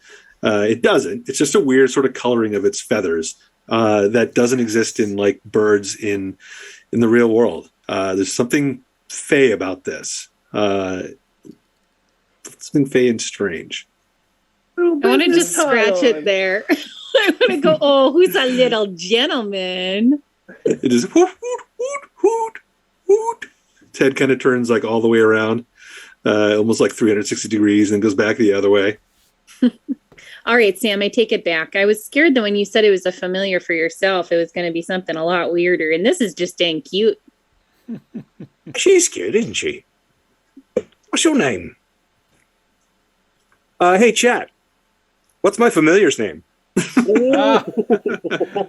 It doesn't. It's just a weird sort of coloring of its feathers that doesn't exist in like birds in the real world. There's something fey about this. Something fey and strange. I want to just scratch it there. I want to go, oh, who's a little gentleman? It is hoot, hoot, hoot, hoot, hoot. Its head kind of turns like all the way around, almost like 360 degrees, and goes back the other way. All right, Sam, I take it back. I was scared that when you said it was a familiar for yourself, it was going to be something a lot weirder. And this is just dang cute. She's cute, isn't she? What's your name? Hey, chat. What's my familiar's name?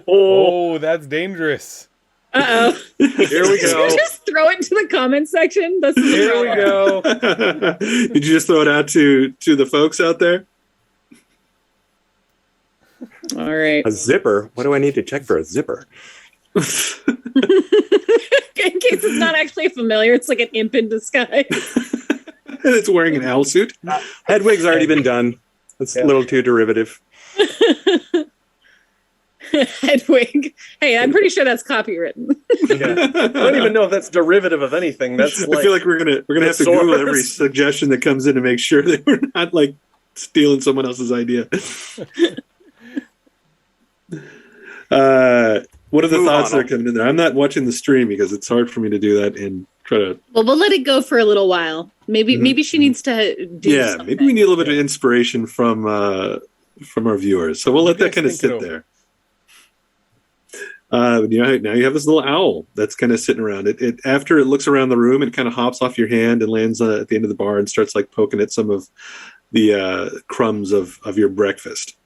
Oh, that's dangerous. Uh-oh. Here we Did go. you just throw it to the comment section? That's the Here we problem. go. Did you just throw it out to the folks out there? All right. A zipper? What do I need to check for a zipper? In case it's not actually a familiar, it's like an imp in disguise. And it's wearing an owl suit. Hedwig's already been done. That's a little too derivative. Hedwig. Hey, I'm pretty sure that's copywritten. Yeah. I don't even know if that's derivative of anything. That's like, I feel like we're gonna have to Google every suggestion that comes in to make sure that we're not like stealing someone else's idea. What are the thoughts that are coming in there? I'm not watching the stream because it's hard for me to do that and try to. Well, we'll let it go for a little while. Maybe she needs to do something. Maybe we need a little bit of inspiration from our viewers. So we'll let that kind of sit there. Now you have this little owl that's kind of sitting around. It after it looks around the room, it kind of hops off your hand and lands at the end of the bar and starts like poking at some of the crumbs of your breakfast.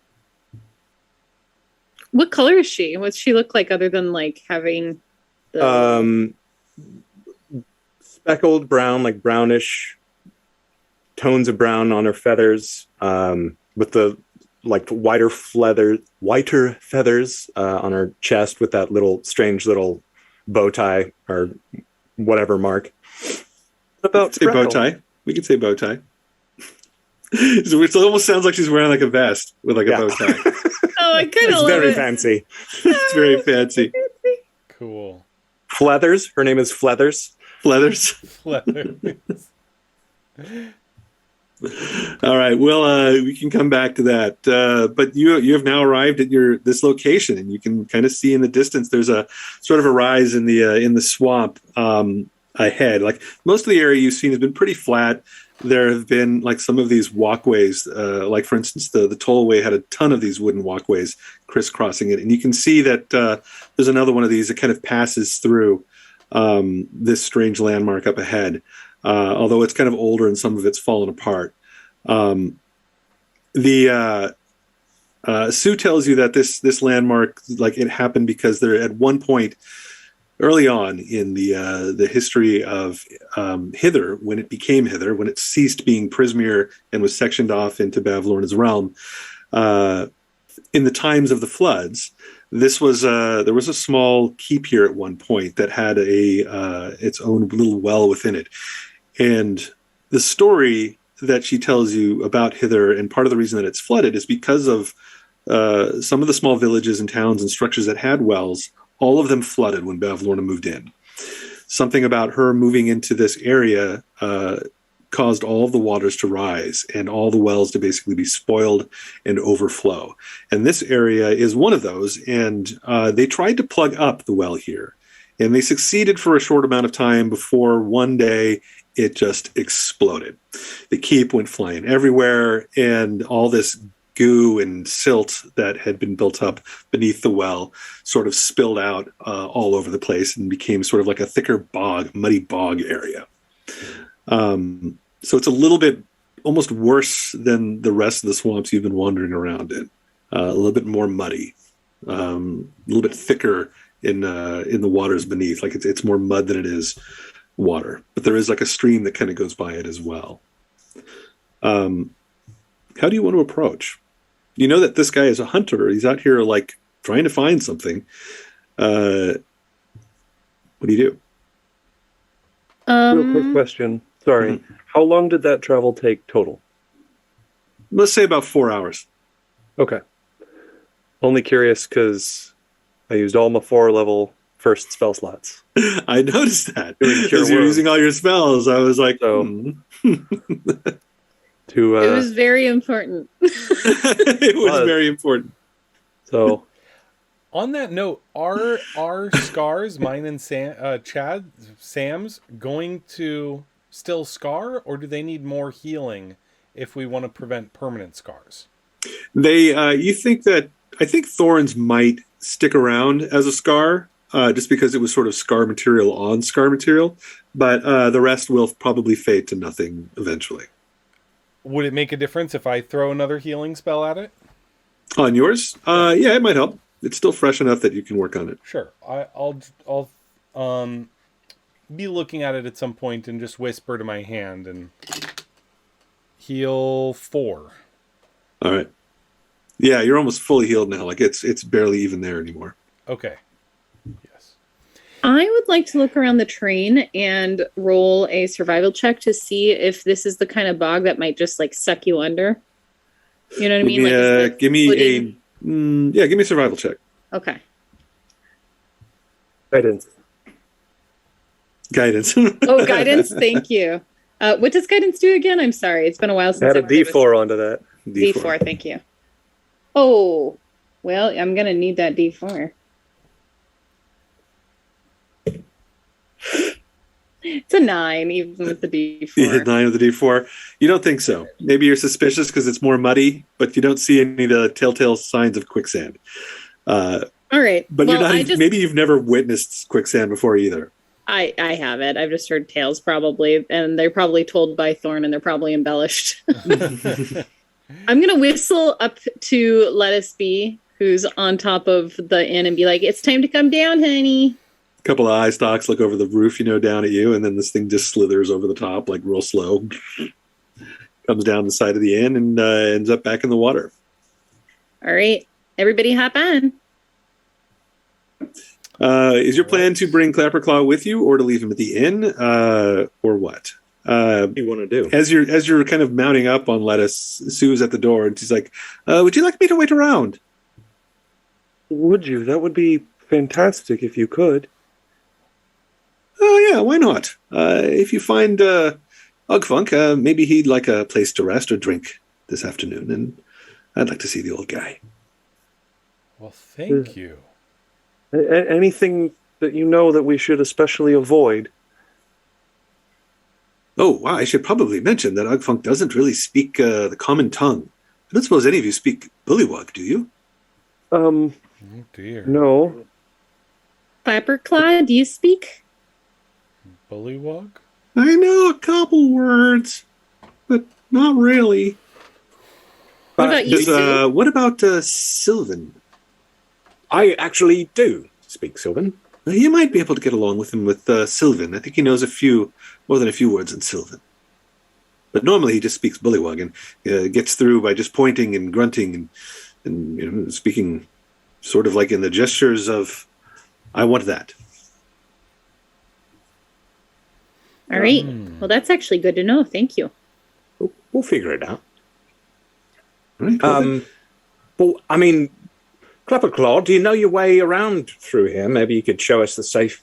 What color is she? What's she look like other than like having the Speckled brown, like brownish tones of brown on her feathers, with the like whiter feathers on her chest with that little strange little bow tie or whatever mark. What about say bow tie? We could say bow tie. It almost sounds like she's wearing like a vest with like a bow tie. Oh, I kind of love very it. fancy. It's very fancy. Cool. Flethers. Her name is Flethers. Leathers. All right. Well, we can come back to that. But you have now arrived at this location, and you can kind of see in the distance there's a sort of a rise in the swamp ahead. Like most of the area you've seen has been pretty flat. There have been like some of these walkways, like for instance, the tollway had a ton of these wooden walkways crisscrossing it, and you can see that there's another one of these that kind of passes through this strange landmark up ahead. Although it's kind of older and some of it's fallen apart. Sue tells you that this landmark, like it happened because there at one point early on in the history of Hither, when it became Hither, when it ceased being Prismere and was sectioned off into Bavlorna's realm, in the times of the floods, there was a small keep here at one point that had its own little well within it. And the story that she tells you about Hither, and part of the reason that it's flooded, is because of some of the small villages and towns and structures that had wells. All of them flooded when Bavlorna moved in. Something about her moving into this area caused all of the waters to rise and all the wells to basically be spoiled and overflow. And this area is one of those. And they tried to plug up the well here. And they succeeded for a short amount of time before one day it just exploded. The keep went flying everywhere, and all this goo and silt that had been built up beneath the well sort of spilled out all over the place and became sort of like a thicker bog, muddy bog area. So it's a little bit almost worse than the rest of the swamps you've been wandering around in. A little bit more muddy. a little bit thicker in the waters beneath. Like it's more mud than it is water. But there is like a stream that kind of goes by it as well. How do you want to approach? You know that this guy is a hunter. He's out here like trying to find something. What do you do? Real quick question. Sorry. How long did that travel take total? Let's say about 4 hours. Okay. Only curious because I used all my 4-level first spell slots. I noticed that. Doing cure As you're wounds. using all your spells, I was like, So- To It was very important. it was Was. very important. so On that note, are scars, mine and Sam's, going to still scar, or do they need more healing if we want to prevent permanent scars? You think that, I think thorns might stick around as a scar, just because it was sort of scar material on scar material, but the rest will probably fade to nothing eventually. Would it make a difference if I throw another healing spell at it? On yours? Yeah, it might help. It's still fresh enough that you can work on it. Sure. I'll be looking at it at some point and just whisper to my hand and heal 4. All right. Yeah, you're almost fully healed now. Like it's barely even there anymore. Okay. Yes. I would like to look around the train and roll a survival check to see if this is the kind of bog that might just like suck you under. You know what I mean? Give me footing- give me a survival check. Okay. guidance. Guidance. Oh, guidance. Thank you. What does guidance do again? I'm sorry. It's been a while since Add a I've heard D4 onto that. D4. Thank you. Oh, well, I'm going to need that D4. It's a 9, even with the D4. You hit 9 with the D4. You don't think so. Maybe you're suspicious because it's more muddy, but you don't see any of the telltale signs of quicksand. All right. But well, you're not. Maybe you've never witnessed quicksand before either. I haven't. I've just heard tales probably, and they're probably told by Thorn, and they're probably embellished. I'm going to whistle up to Let Us Be, who's on top of the inn, and be like, it's time to come down, honey. A couple of eye stalks look over the roof, down at you, and then this thing just slithers over the top, like real slow. Comes down the side of the inn and ends up back in the water. All right. Everybody hop on. Is your plan to bring Clapperclaw with you, or to leave him at the inn, or what? What do you want to do? As you're kind of mounting up on Lettuce, Sue's at the door, and she's like, "Would you like me to wait around?" Would you? That would be fantastic if you could. Oh yeah, why not? If you find Ugfunk, maybe he'd like a place to rest or drink this afternoon, and I'd like to see the old guy. Well, thank you. Anything that you know that we should especially avoid? Oh, wow, I should probably mention that Ugfunk doesn't really speak the common tongue. I don't suppose any of you speak bullywug, do you? Oh dear. No. Clapperclaw, do you speak? Bullywug? I know a couple words, but not really. What about you, Sue? What about Sylvan? I actually do speak Sylvan. You might be able to get along with him with Sylvan. I think he knows more than a few words in Sylvan. But normally he just speaks bullywug and gets through by just pointing and grunting and speaking sort of like in the gestures of, I want that. All right. Well, that's actually good to know. Thank you. We'll figure it out. Right? Well, I mean, Clapperclaw, do you know your way around through here? Maybe you could show us the safe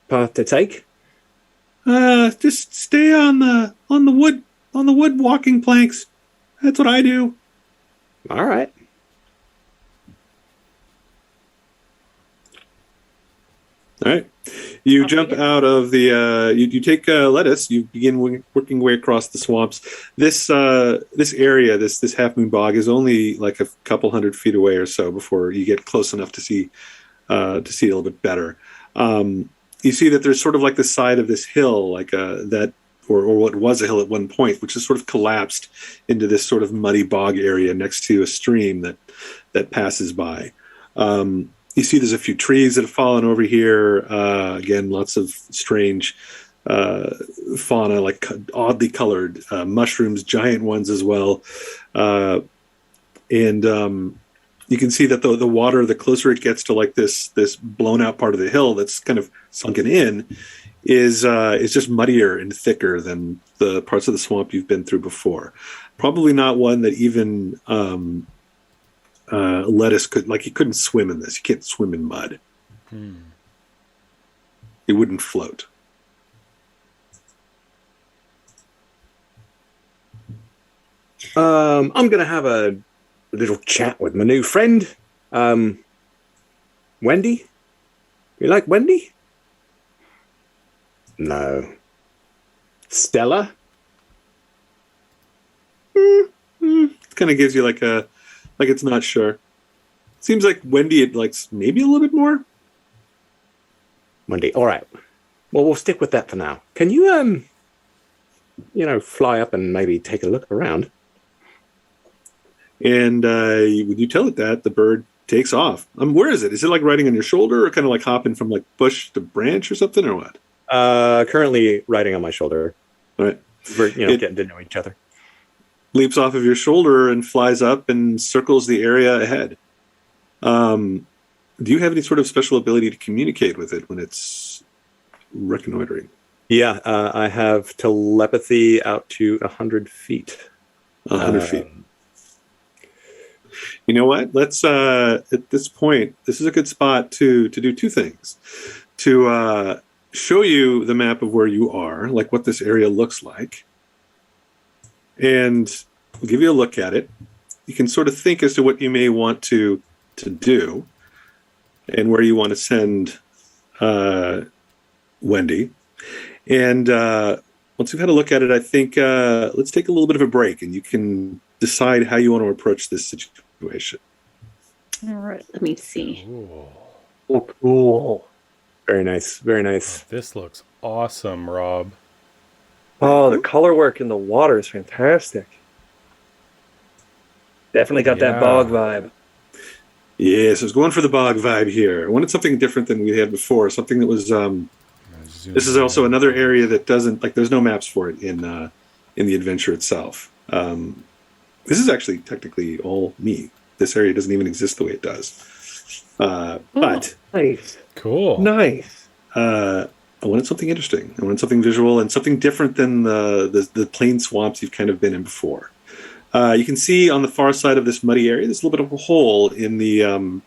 path to take. Just stay on the wood walking planks. That's what I do. All right. All right. You jump out of the. You take lettuce. You begin working your way across the swamps. This area, this half moon bog, is only like a couple 100 feet away or so before you get close enough to see a little bit better. You see that there's sort of like the side of this hill, like that, or what was a hill at one point, which is sort of collapsed into this sort of muddy bog area next to a stream that passes by. You see there's a few trees that have fallen over here. Again, lots of strange fauna, like oddly colored mushrooms, giant ones as well. And you can see that the water, the closer it gets to like this blown out part of the hill that's kind of sunken in, is just muddier and thicker than the parts of the swamp you've been through before. Probably not one that even lettuce could, like, you couldn't swim in this. You can't swim in mud. It wouldn't float. I'm going to have a little chat with my new friend. Wendy? You like Wendy? No. Stella? It kind of gives you like it's not sure. Seems like Wendy it likes maybe a little bit more. Wendy. All right. Well, we'll stick with that for now. Can you, fly up and maybe take a look around? And when you tell it that, the bird takes off. Where is it? Is it like riding on your shoulder, or kind of like hopping from like bush to branch or something, or what? Currently riding on my shoulder. All right. We're getting to know each other. Leaps off of your shoulder and flies up and circles the area ahead. Do you have any sort of special ability to communicate with it when it's reconnoitering? Yeah, I have telepathy out to 100 feet. 100 feet. You know what? Let's, at this point, this is a good spot to do two things. To show you the map of where you are, like what this area looks like. And we'll give you a look at it. You can sort of think as to what you may want to do and where you want to send Wendy. And once you've had a look at it, I think let's take a little bit of a break and you can decide how you want to approach this situation. All right, let me see. Oh, cool. Very nice. Very nice. This looks awesome, Rob. Oh, the color work in the water is fantastic. Definitely got that bog vibe. Yes, I was going for the bog vibe here. I wanted something different than we had before. Something that was. This is also another area that doesn't, like, there's no maps for it in the adventure itself. This is actually technically all me. This area doesn't even exist the way it does. But Nice. Cool. Nice. I wanted something interesting. I wanted something visual and something different than the plain swamps you've kind of been in before. You can see on the far side of this muddy area, there's a little bit of a hole in the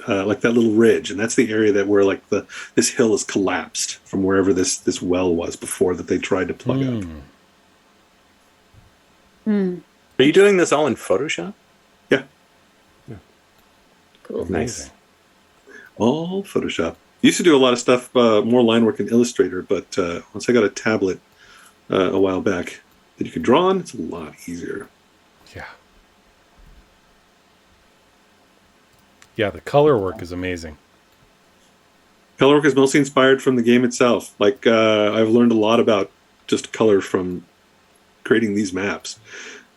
like that little ridge, and that's the area that where like this hill is collapsed from wherever this well was before that they tried to plug up. Are you doing this all in Photoshop? Yeah. Cool. Nice. All Photoshop. Used to do a lot of stuff, more line work in Illustrator, but once I got a tablet a while back that you could draw on, it's a lot easier. Yeah. Yeah, the color work is amazing. Color work is mostly inspired from the game itself. Like, I've learned a lot about just color from creating these maps.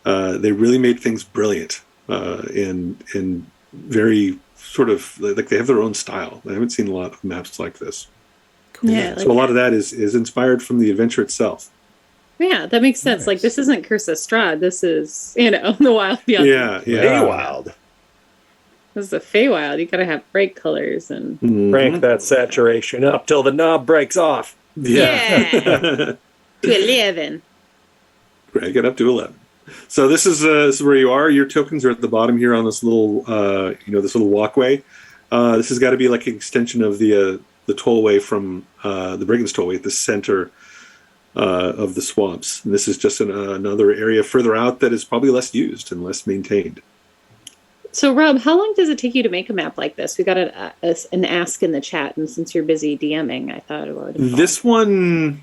They really made things brilliant and very sort of, like, they have their own style. I haven't seen a lot of maps like this. Cool. Yeah, So a lot of that is inspired from the adventure itself. Yeah, that makes sense. Nice. Like, this isn't Curse of Strahd. This is, the Wild Beyond. Yeah. Feywild. This is the Feywild. You gotta have bright colors and. Mhm. Crank that saturation up till the knob breaks off. Yeah. To 11. Crank it up to 11. So this is where you are. Your tokens are at the bottom here on this little, this little walkway. This has got to be like an extension of the tollway from the Brigand's Tollway at the center of the swamps. And this is just another area further out that is probably less used and less maintained. So, Rob, how long does it take you to make a map like this? We got an ask in the chat, and since you're busy DMing, I thought it would. This one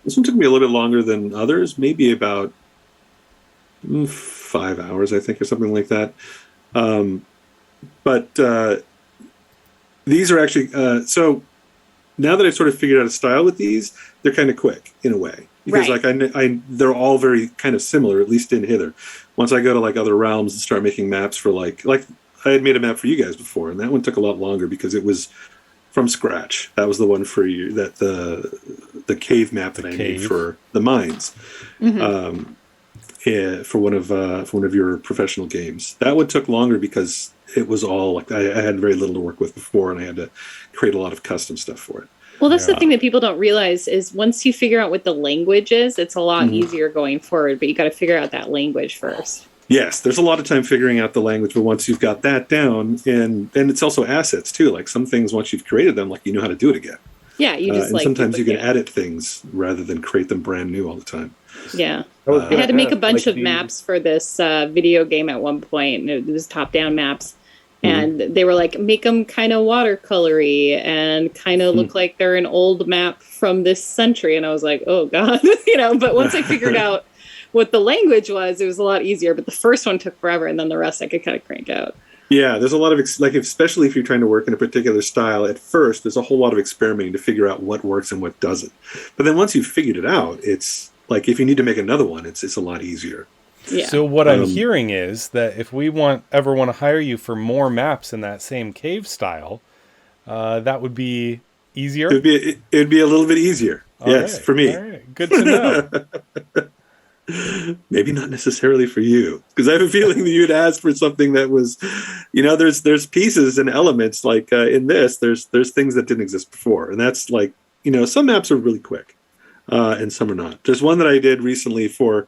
took me a little bit longer than others, maybe about 5 hours, I think, or something like that. But these are actually so now that I've sort of figured out a style with these, they're kind of quick in a way because Right. they're all very kind of similar, at least in Hither. Once I go to like other realms and start making maps for like I had made a map for you guys before, and that one took a lot longer because it was from scratch. That was the one for you, that the cave map that I made for the mines. Yeah, for one of your professional games. That one took longer because it was all like I had very little to work with before, and I had to create a lot of custom stuff for it. Well, that's the thing that people don't realize is once you figure out what the language is, it's a lot easier going forward. But you got to figure out that language first. Yes, there's a lot of time figuring out the language, but once you've got that down, and it's also assets too. Like some things, once you've created them, like you know how to do it again. Yeah, you just and sometimes you can edit things rather than create them brand new all the time. Yeah. I had to make a bunch of maps for this video game at one point, and it was top-down maps. And they were like, make them kind of watercolory and kind of look like they're an old map from this century. And I was like, oh, God. But once I figured out what the language was, it was a lot easier. But the first one took forever, and then the rest I could kind of crank out. Yeah, there's a lot of, especially if you're trying to work in a particular style, at first, there's a whole lot of experimenting to figure out what works and what doesn't. But then once you've figured it out, it's like if you need to make another one, it's a lot easier. Yeah. So what I'm hearing is that if we ever want to hire you for more maps in that same cave style, that would be easier. It'd be a little bit easier. Yes, for me. All right. Good to know. Maybe not necessarily for you, because I have a feeling that you'd ask for something that was, there's pieces and elements like in this. There's things that didn't exist before, and that's like some maps are really quick, and some are not. There's one that I did recently for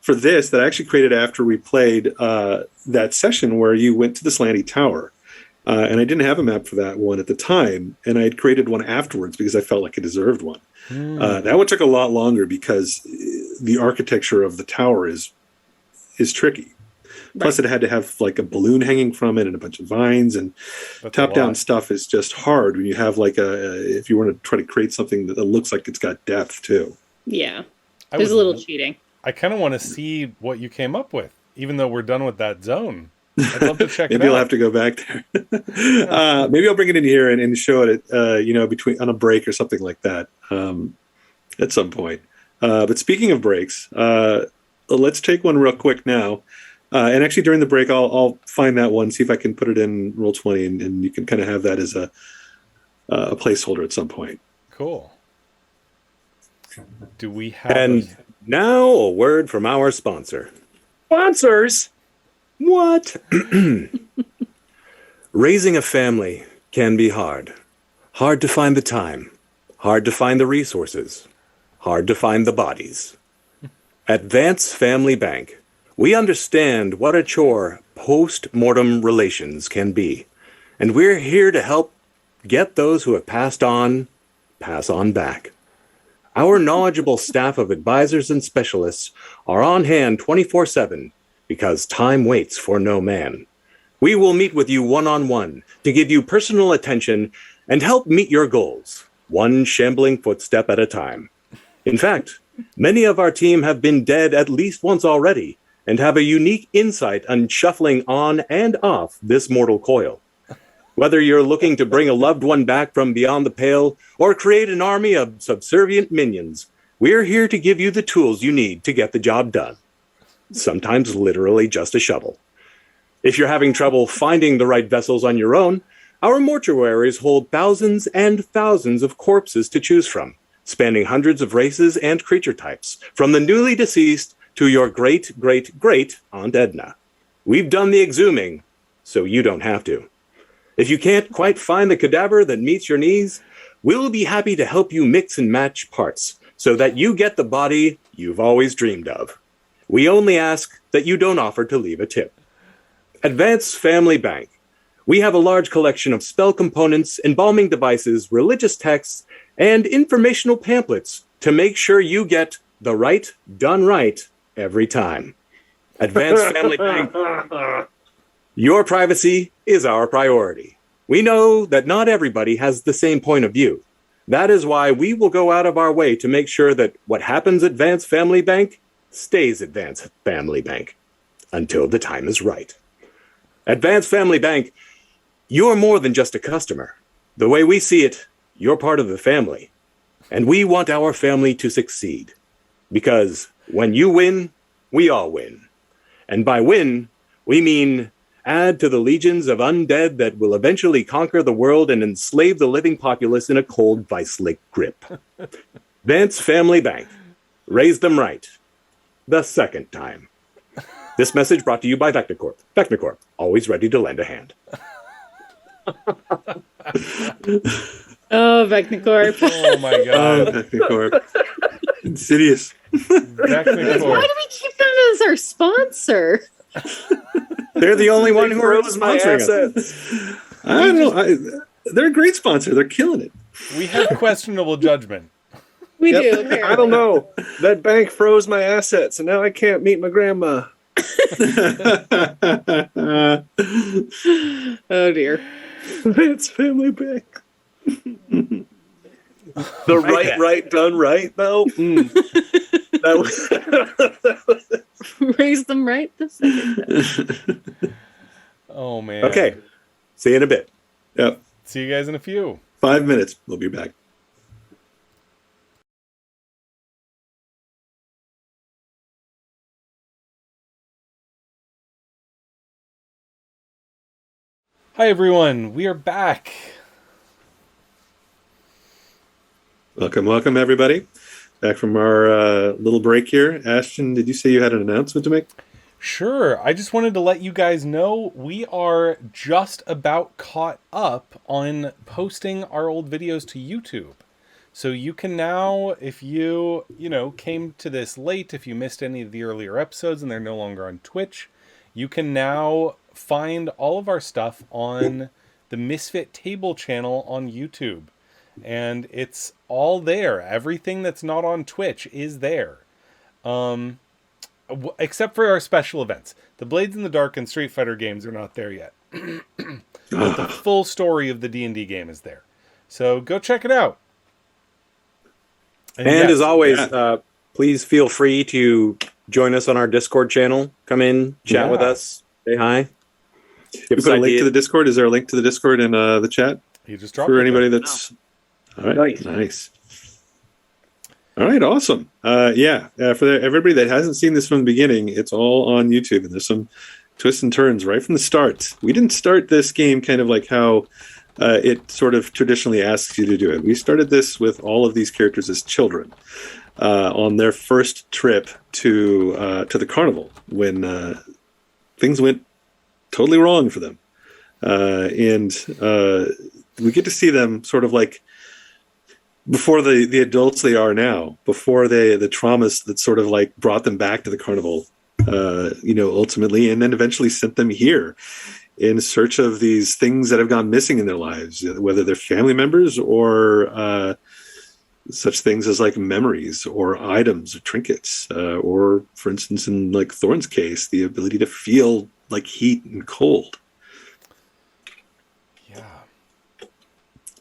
this that I actually created after we played that session where you went to the Slanty Tower. And I didn't have a map for that one at the time, and I had created one afterwards because I felt like I deserved one. That one took a lot longer because the architecture of the tower is tricky. Right. Plus, it had to have like a balloon hanging from it and a bunch of vines, and top-down stuff is just hard when you have like if you want to try to create something that looks like it's got depth too. Yeah, there's a little cheating. I kind of want to see what you came up with, even though we're done with that zone. I'd love to check it out. Maybe you'll have to go back there. Maybe I'll bring it in here and show it, between on a break or something like that at some point. But speaking of breaks, let's take one real quick now. And actually, during the break, I'll find that one, see if I can put it in Roll20, and you can kind of have that as a placeholder at some point. Cool. Do we have? And now a word from our sponsor. Sponsors. What? Raising a family can be hard. Hard to find the time. Hard to find the resources. Hard to find the bodies. At Vance Family Bank, we understand what a chore post-mortem relations can be. And we're here to help get those who have passed on, pass on back. Our knowledgeable staff of advisors and specialists are on hand 24/7. Because time waits for no man. We will meet with you one-on-one to give you personal attention and help meet your goals, one shambling footstep at a time. In fact, many of our team have been dead at least once already and have a unique insight on shuffling on and off this mortal coil. Whether you're looking to bring a loved one back from beyond the pale or create an army of subservient minions, we're here to give you the tools you need to get the job done. Sometimes literally just a shovel. If you're having trouble finding the right vessels on your own, our mortuaries hold thousands and thousands of corpses to choose from, spanning hundreds of races and creature types, from the newly deceased to your great-great-great Aunt Edna. We've done the exhuming, so you don't have to. If you can't quite find the cadaver that meets your needs, we'll be happy to help you mix and match parts so that you get the body you've always dreamed of. We only ask that you don't offer to leave a tip. Advance Family Bank. We have a large collection of spell components, embalming devices, religious texts, and informational pamphlets to make sure you get the right done right every time. Advance Family Bank. Your privacy is our priority. We know that not everybody has the same point of view. That is why we will go out of our way to make sure that what happens at Advance Family Bank stays Advance Family Bank until the time is right. Advance Family Bank, you're more than just a customer. The way we see it, you're part of the family. And we want our family to succeed. Because when you win, we all win. And by win, we mean add to the legions of undead that will eventually conquer the world and enslave the living populace in a cold vice-like grip. Vance Family Bank. Raise them right. The second time. This message brought to you by VectorCorp. VectorCorp, always ready to lend a hand. Oh, Vecnicorp. Oh my Oh, god. Technicorp. Insidious. Why Vecnicorp. do we keep them as our sponsor? They're the only one who are Froze my sponsoring us. assets. I don't know. They're a great sponsor. They're killing it. We have questionable judgment. We Yep. do. I Apparently. don't know. That bank froze my assets, and now I can't meet my grandma. Oh dear. It's Family Bank. The right done right though. That was Raise them right the second time. Oh man. Okay. See you in a bit. Yep. See you guys in a few. 5 minutes. We'll be back. Hi everyone, we are back. Welcome, everybody. Back from our little break here. Ashton, did you say you had an announcement to make? Sure, I just wanted to let you guys know we are just about caught up on posting our old videos to YouTube. So you can now, if you came to this late, if you missed any of the earlier episodes and they're no longer on Twitch, you can now find all of our stuff on the Misfit table channel on YouTube. And it's all there. Everything that's not on Twitch is there. Except for our special events. The Blades in the Dark and Street Fighter games are not there yet. But the full story of the D&D game is there. So go check it out. And yes, as always, please feel free to join us on our Discord channel. Come in, chat with us, say hi. You put a link to the Discord. Is there a link to the Discord in the chat you just dropped for it anybody there. that's... All right, nice. All right, awesome. For everybody that hasn't seen this from the beginning, it's all on YouTube, and there's some twists and turns right from the start. We didn't start this game kind of like how it sort of traditionally asks you to do it. We started this with all of these characters as children on their first trip to the carnival when things went totally wrong for them, and we get to see them sort of like before the adults they are now, before the traumas that sort of like brought them back to the carnival, ultimately, and then eventually sent them here in search of these things that have gone missing in their lives, whether they're family members or such things as like memories or items or trinkets, or for instance, in like Thorn's case, the ability to feel like heat and cold.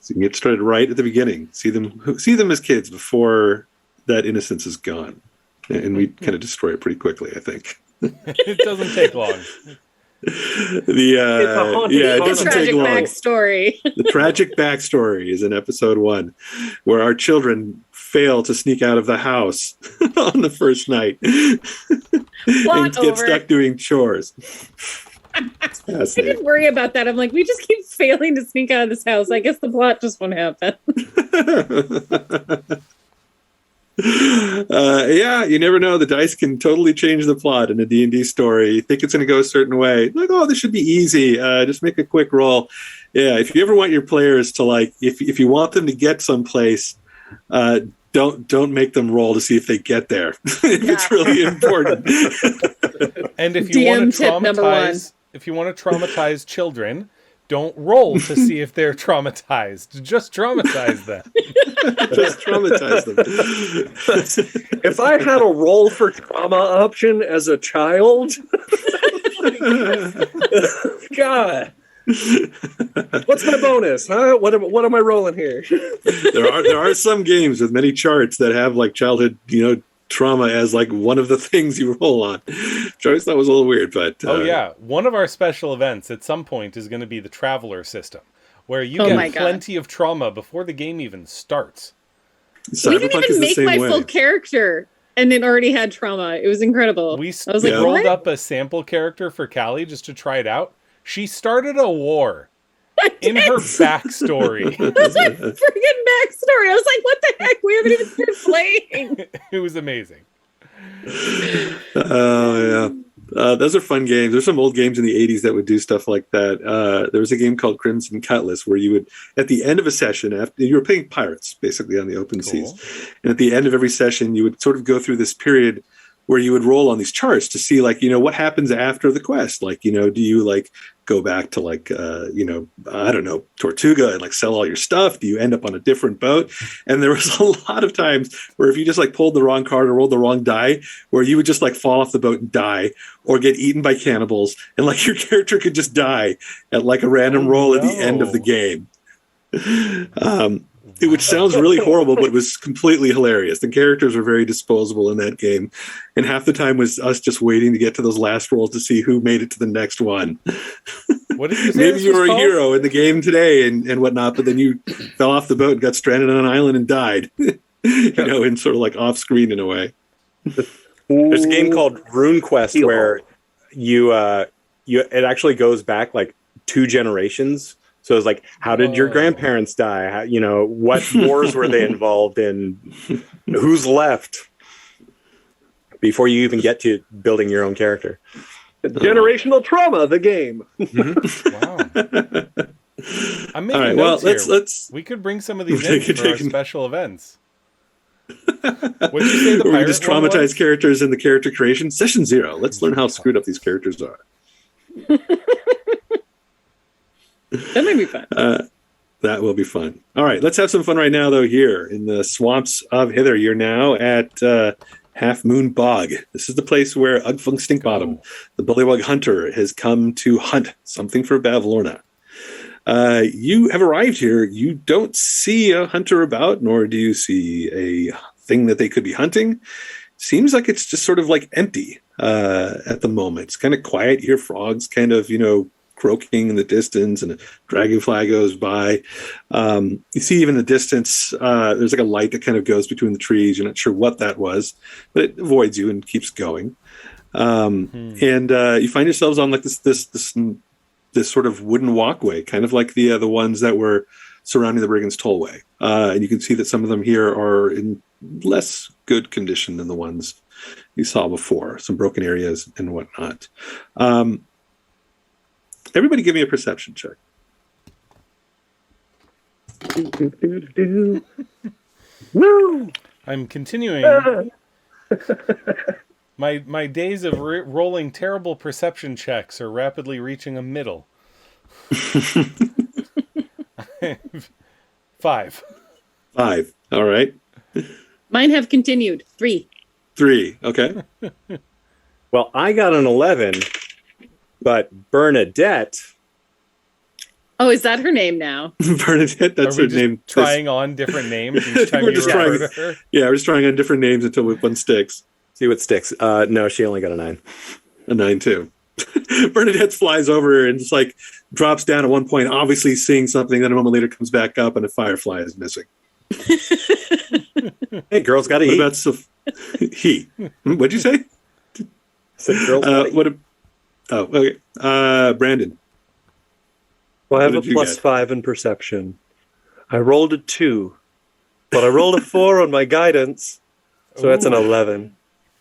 So you can get started right at the beginning. See them as kids before that innocence is gone, and we kind of destroy it pretty quickly, I think. It doesn't take long. It doesn't take long. Backstory. The tragic backstory is in episode 1, where our children fail to sneak out of the house on the first night and get stuck doing chores. I didn't worry about that. I'm like, we just keep failing to sneak out of this house. I guess the plot just won't happen. You never know. The dice can totally change the plot in a D&D story. You think it's going to go a certain way. Like, oh, this should be easy. Just make a quick roll. Yeah, if you ever want your players to, like, if you want them to get someplace, don't make them roll to see if they get there. It's really important. And if you want to traumatize children, don't roll to see if they're traumatized. Just traumatize them. Just traumatize them. If I had a roll for trauma option as a child, God, what's my bonus? Huh? What am I rolling here? There are some games with many charts that have like childhood, trauma as like one of the things you roll on, which I always thought was a little weird. But one of our special events at some point is going to be the Traveler system, where you get plenty of trauma before the game even starts. We didn't even make my full character, and it already had trauma. It was incredible. I was like, rolled up a sample character for Callie just to try it out. She started a war in her backstory. That's her freaking backstory. I was like, what the heck? We haven't even started playing. It was amazing. Oh, yeah. Those are fun games. There's some old games in the 80s that would do stuff like that. There was a game called Crimson Cutlass where you would, at the end of a session, after you were playing pirates, basically, on the open seas. And at the end of every session, you would sort of go through this period where you would roll on these charts to see, like, what happens after the quest. Like, do you, like, go back to, like, I don't know, Tortuga and, like, sell all your stuff? Do you end up on a different boat? And there was a lot of times where if you just, like, pulled the wrong card or rolled the wrong die, where you would just, like, fall off the boat and die or get eaten by cannibals. And, like, your character could just die at, like, a random roll at the end of the game. Which sounds really horrible, but it was completely hilarious. The characters were very disposable in that game. And half the time was us just waiting to get to those last rolls to see who made it to the next one. What did you say? Maybe you were a hero in the game today and whatnot, but then you fell off the boat and got stranded on an island and died. And sort of like off screen in a way. There's a game called Rune Quest where you it actually goes back like 2 generations. So it's like, how did your grandparents die? How, what wars were they involved in? Who's left? Before you even get to building your own character. Generational trauma, the game. Wow. I'm making All right, notes well, here. let's We could bring some of these in for our special events. What did you say the we pirate just one traumatize was? characters in the character creation. Session 0. Let's learn how screwed up these characters are. That might be fun. That will be fun. All right, let's have some fun right now, though, here in the swamps of Hither. You're now at Half Moon Bog. This is the place where Ugfunk Stinkbottom, the bullywug hunter, has come to hunt something for Bavlorna. You have arrived here. You don't see a hunter about, nor do you see a thing that they could be hunting. Seems like it's just sort of like empty at the moment. It's kind of quiet. You hear frogs kind of, croaking in the distance, and a dragonfly goes by. You see even in the distance, there's like a light that kind of goes between the trees. You're not sure what that was, but it avoids you and keeps going. And you find yourselves on like this sort of wooden walkway, kind of like the ones that were surrounding the Brigand's Tollway. And you can see that some of them here are in less good condition than the ones you saw before, some broken areas and whatnot. Everybody give me a perception check. Woo! I'm continuing. My days of rolling terrible perception checks are rapidly reaching a middle. 5. 5. All right. Mine have continued. 3. 3. Okay. Well, I got an 11, but Bernadette. Oh, is that her name now? Bernadette, that's Are we her just name. trying on different names each time We're you just refer trying- to her? Yeah, we're just trying on different names until one sticks. See what sticks. No, she only got a 9. A 9 too. Bernadette flies over and just like drops down at one point, obviously seeing something. Then a moment later comes back up, and a firefly is missing. Hey, girls got to What eat. about he? What'd you say? Said girls gotta eat. Okay. Brandon. Well, I have What a did you plus get? 5 in perception. I rolled a 2, but I rolled a 4 on my guidance, so that's an 11.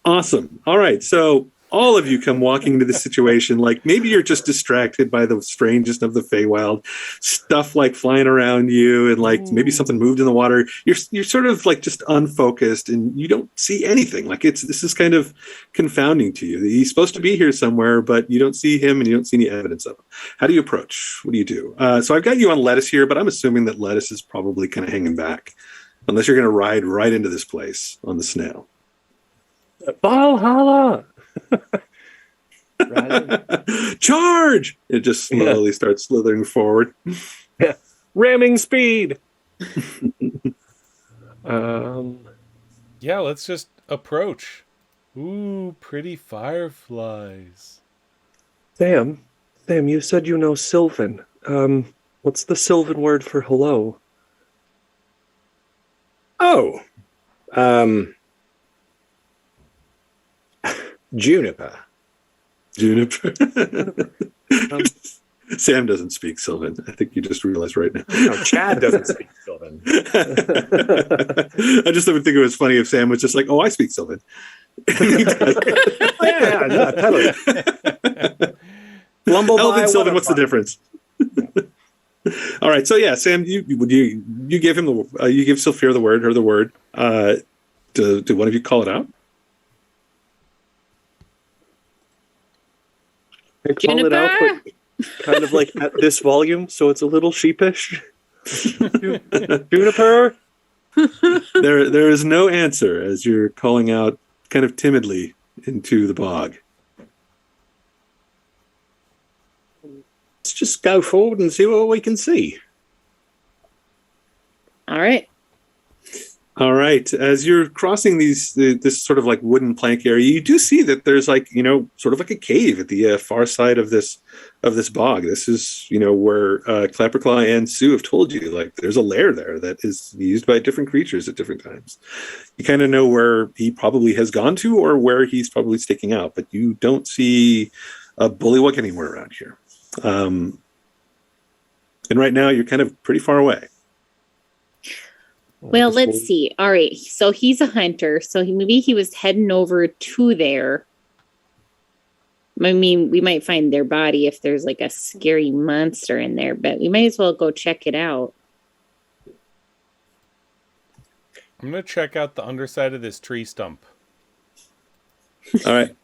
Awesome. All right. So all of you come walking into this situation like maybe you're just distracted by the strangest of the Feywild, stuff like flying around you, and like maybe something moved in the water. You're sort of like just unfocused, and you don't see anything. Like this is kind of confounding to you. He's supposed to be here somewhere, but you don't see him, and you don't see any evidence of him. How do you approach? What do you do? So I've got you on Lettuce here, but I'm assuming that Lettuce is probably kind of hanging back, unless you're going to ride right into this place on the snail. Valhalla! Charge! It just slowly starts slithering forward. Ramming speed! Yeah, let's just approach. Ooh, pretty fireflies. Sam, you said you know Sylvan. What's the Sylvan word for hello? Oh. Juniper. Juniper. Sam doesn't speak Sylvan. I think you just realized right now. No, Chad doesn't speak Sylvan. I just would think it was funny if Sam was just like, "Oh, I speak Sylvan." Yeah, no, totally. Elven Sylvan, what's the difference? All right, so yeah, Sam, you give him you give Sylphira the word, her the word. Do one of you call it out? I call it out, but kind of like at this volume, so it's a little sheepish. Juniper. There is no answer as you're calling out kind of timidly into the bog. Let's just go forward and see what we can see. All right. All right. As you're crossing this sort of like wooden plank area, you do see that there's like, sort of like a cave at the far side of this bog. This is, where Clapperclaw and Sue have told you, like, there's a lair there that is used by different creatures at different times. You kind of know where he probably has gone to or where he's probably sticking out, but you don't see a bullywug anywhere around here. And right now you're kind of pretty far away. Well, let's see. All right. So he's a hunter. So maybe he was heading over to there. I mean, we might find their body if there's like a scary monster in there, but we might as well go check it out. I'm going to check out the underside of this tree stump. All right.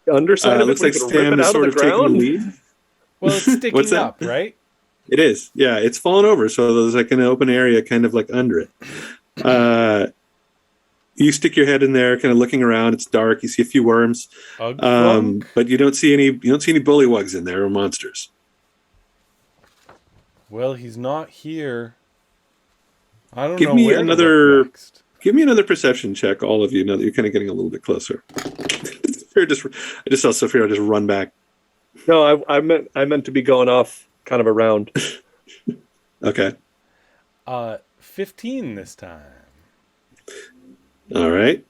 The underside of it looks like Sam is sort of taking the lead. Well, it's sticking up, right? It is. Yeah, it's fallen over, so there's like an open area kind of like under it. You stick your head in there, kind of looking around. It's dark. You see a few worms, but you don't see any. You don't see any bullywugs in there or monsters. Well, he's not here. I don't Give know me where another. to look next. Give me another perception check, all of you. Now that you're kind of getting a little bit closer. I just saw Sophia just run back. No, I meant to be going off kind of around. Okay. 15 this time. All right.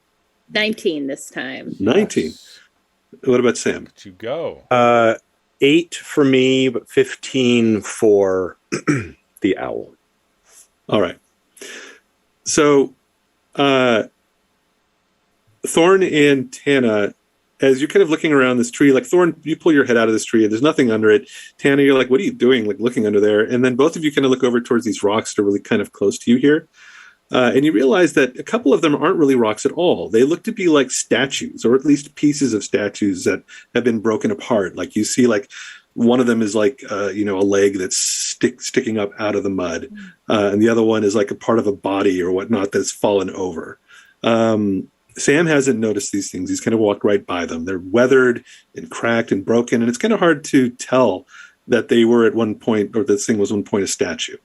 19 this time. 19. Yes. What about Sam? Look at you go. 8 for me, but 15 for the owl. All right. So, Thorn and Tana, as you're kind of looking around this tree, like Thorn, you pull your head out of this tree and there's nothing under it. Tana, you're like, what are you doing? Like looking under there. And then both of you kind of look over towards these rocks that are really kind of close to you here. And you realize that a couple of them aren't really rocks at all. They look to be like statues, or at least pieces of statues that have been broken apart. Like you see, like one of them is like, a leg that's sticking up out of the mud. And the other one is like a part of a body or whatnot that's fallen over. Sam hasn't noticed these things. He's kind of walked right by them. They're weathered and cracked and broken. And it's kind of hard to tell that they were at one point, or this thing was one point a statue.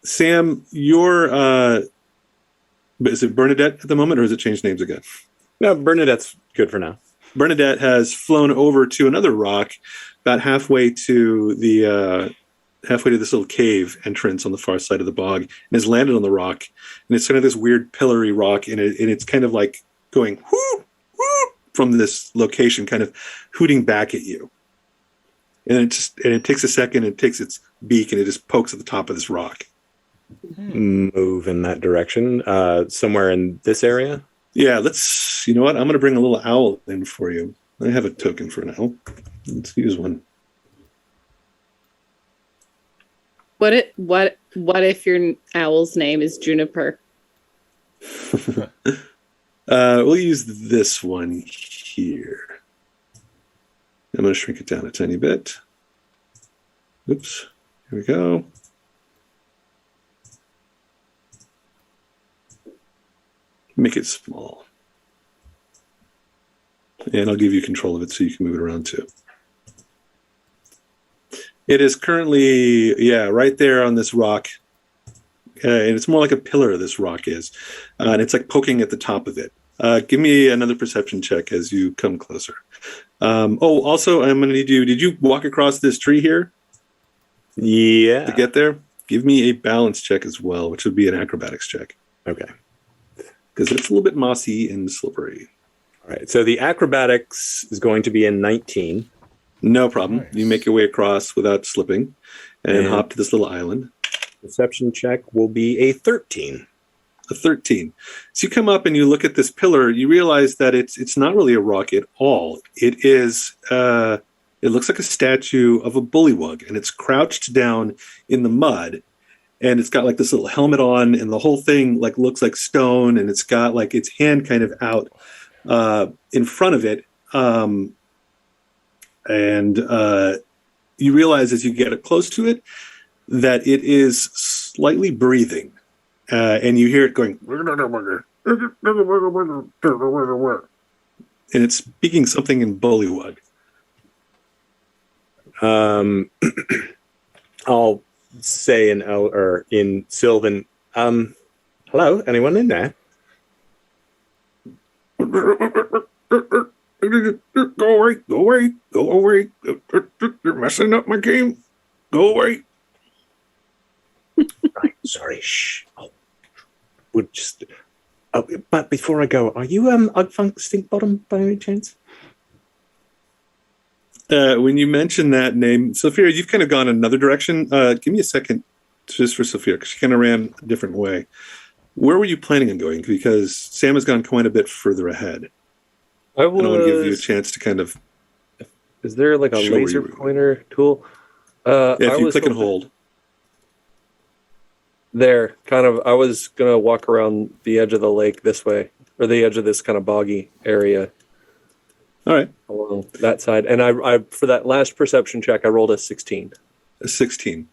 Sam, you're, is it Bernadette at the moment, or has it changed names again? No, Bernadette's good for now. Bernadette has flown over to another rock about halfway to this little cave entrance on the far side of the bog, and has landed on the rock. And it's kind of this weird pillory rock, and it's kind of like going whoop, whoop from this location, kind of hooting back at you. And it takes a second, it takes its beak, and it just pokes at the top of this rock. Move in that direction, somewhere in this area. Yeah, you know what? I'm going to bring a little owl in for you. I have a token for an owl. Let's use one. What if your owl's name is Juniper? We'll use this one here. I'm going to shrink it down a tiny bit. Oops. Here we go. Make it small. And I'll give you control of it so you can move it around too. It is currently, right there on this rock. And it's more like a pillar, this rock is. And it's like poking at the top of it. Give me another perception check as you come closer. Also, I'm going to need you. Did you walk across this tree here? Yeah. To get there? Give me a balance check as well, which would be an acrobatics check. Okay. Because it's a little bit mossy and slippery. All right. So the acrobatics is going to be a 19. No problem. Nice. You make your way across without slipping and hop to this little island. Perception check will be a 13. A 13. So you come up and you look at this pillar. You realize that it's not really a rock at all. It is. It looks like a statue of a bullywug, and it's crouched down in the mud. And it's got like this little helmet on, and the whole thing like looks like stone, and it's got like its hand kind of out in front of it. And you realize as you get close to it that it is slightly breathing, and you hear it going, and it's speaking something in bullywug. I'll say in Sylvan, hello, anyone in there? Go away, you're messing up my game. Go away. Right, sorry, shh. Oh, we'll just... Oh, but before I go, are you Ugfunk Stinkbottom by any chance? When you mention that name, Sophia, you've kind of gone another direction. Give me a second just for Sophia, because she kind of ran a different way. Where were you planning on going? Because Sam has gone quite a bit further ahead. I want to give you a chance to kind of... Is there like a laser pointer tool? Yeah, if I you was click and hold. There, kind of, I was going to walk around the edge of the lake this way, or the edge of this kind of boggy area. All right. Along that side. And I for that last perception check, I rolled a 16. A 16.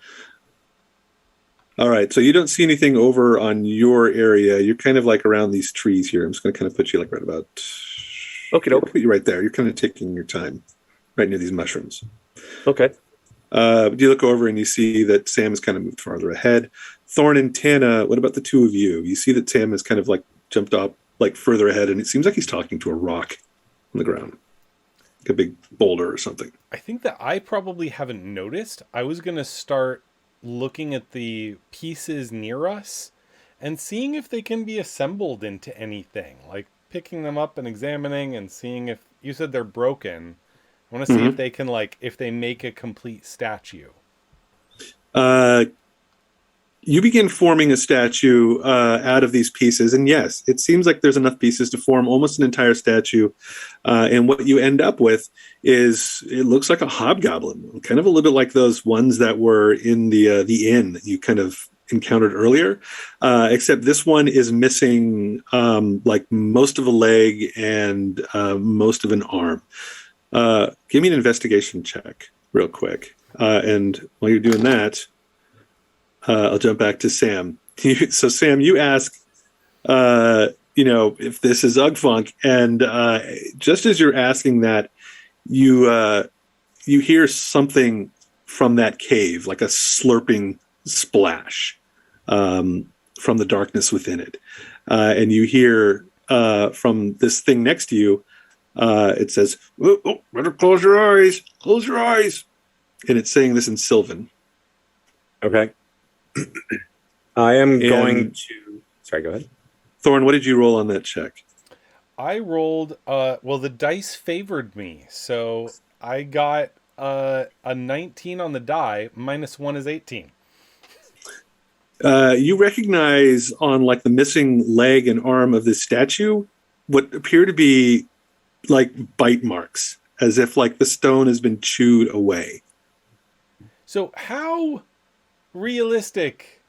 All right. So you don't see anything over on your area. You're kind of like around these trees here. I'm just going to kind of put you like right about... Okay, I'll put you right there. You're kind of taking your time right near these mushrooms. Okay. You look over and you see that Sam has kind of moved farther ahead. Thorn and Tana, what about the two of you? You see that Sam has kind of like jumped up like further ahead, and it seems like he's talking to a rock on the ground. Like a big boulder or something. I think that I probably haven't noticed. I was going to start looking at the pieces near us and seeing if they can be assembled into anything. Like picking them up and examining and seeing if... You said they're broken. I want to see if they can, like, if they make a complete statue. You begin forming a statue out of these pieces, and yes, it seems like there's enough pieces to form almost an entire statue. And what you end up with is, it looks like a hobgoblin, kind of a little bit like those ones that were in the inn that you kind of encountered earlier, except this one is missing like most of a leg and most of an arm. Give me an investigation check real quick. And while you're doing that, I'll jump back to Sam. So Sam, you ask, if this is Ugfunk, and just as you're asking that, you hear something from that cave, like a slurping splash from the darkness within it. And you hear from this thing next to you, it says, oh, better close your eyes. Close your eyes. And it's saying this in Sylvan. Okay. I am going to... Sorry, go ahead. Thorn, what did you roll on that check? I rolled... well, the dice favored me. So I got a 19 on the die. -1 is 18. You recognize on like the missing leg and arm of this statue what appear to be like bite marks, as if like the stone has been chewed away. So how realistic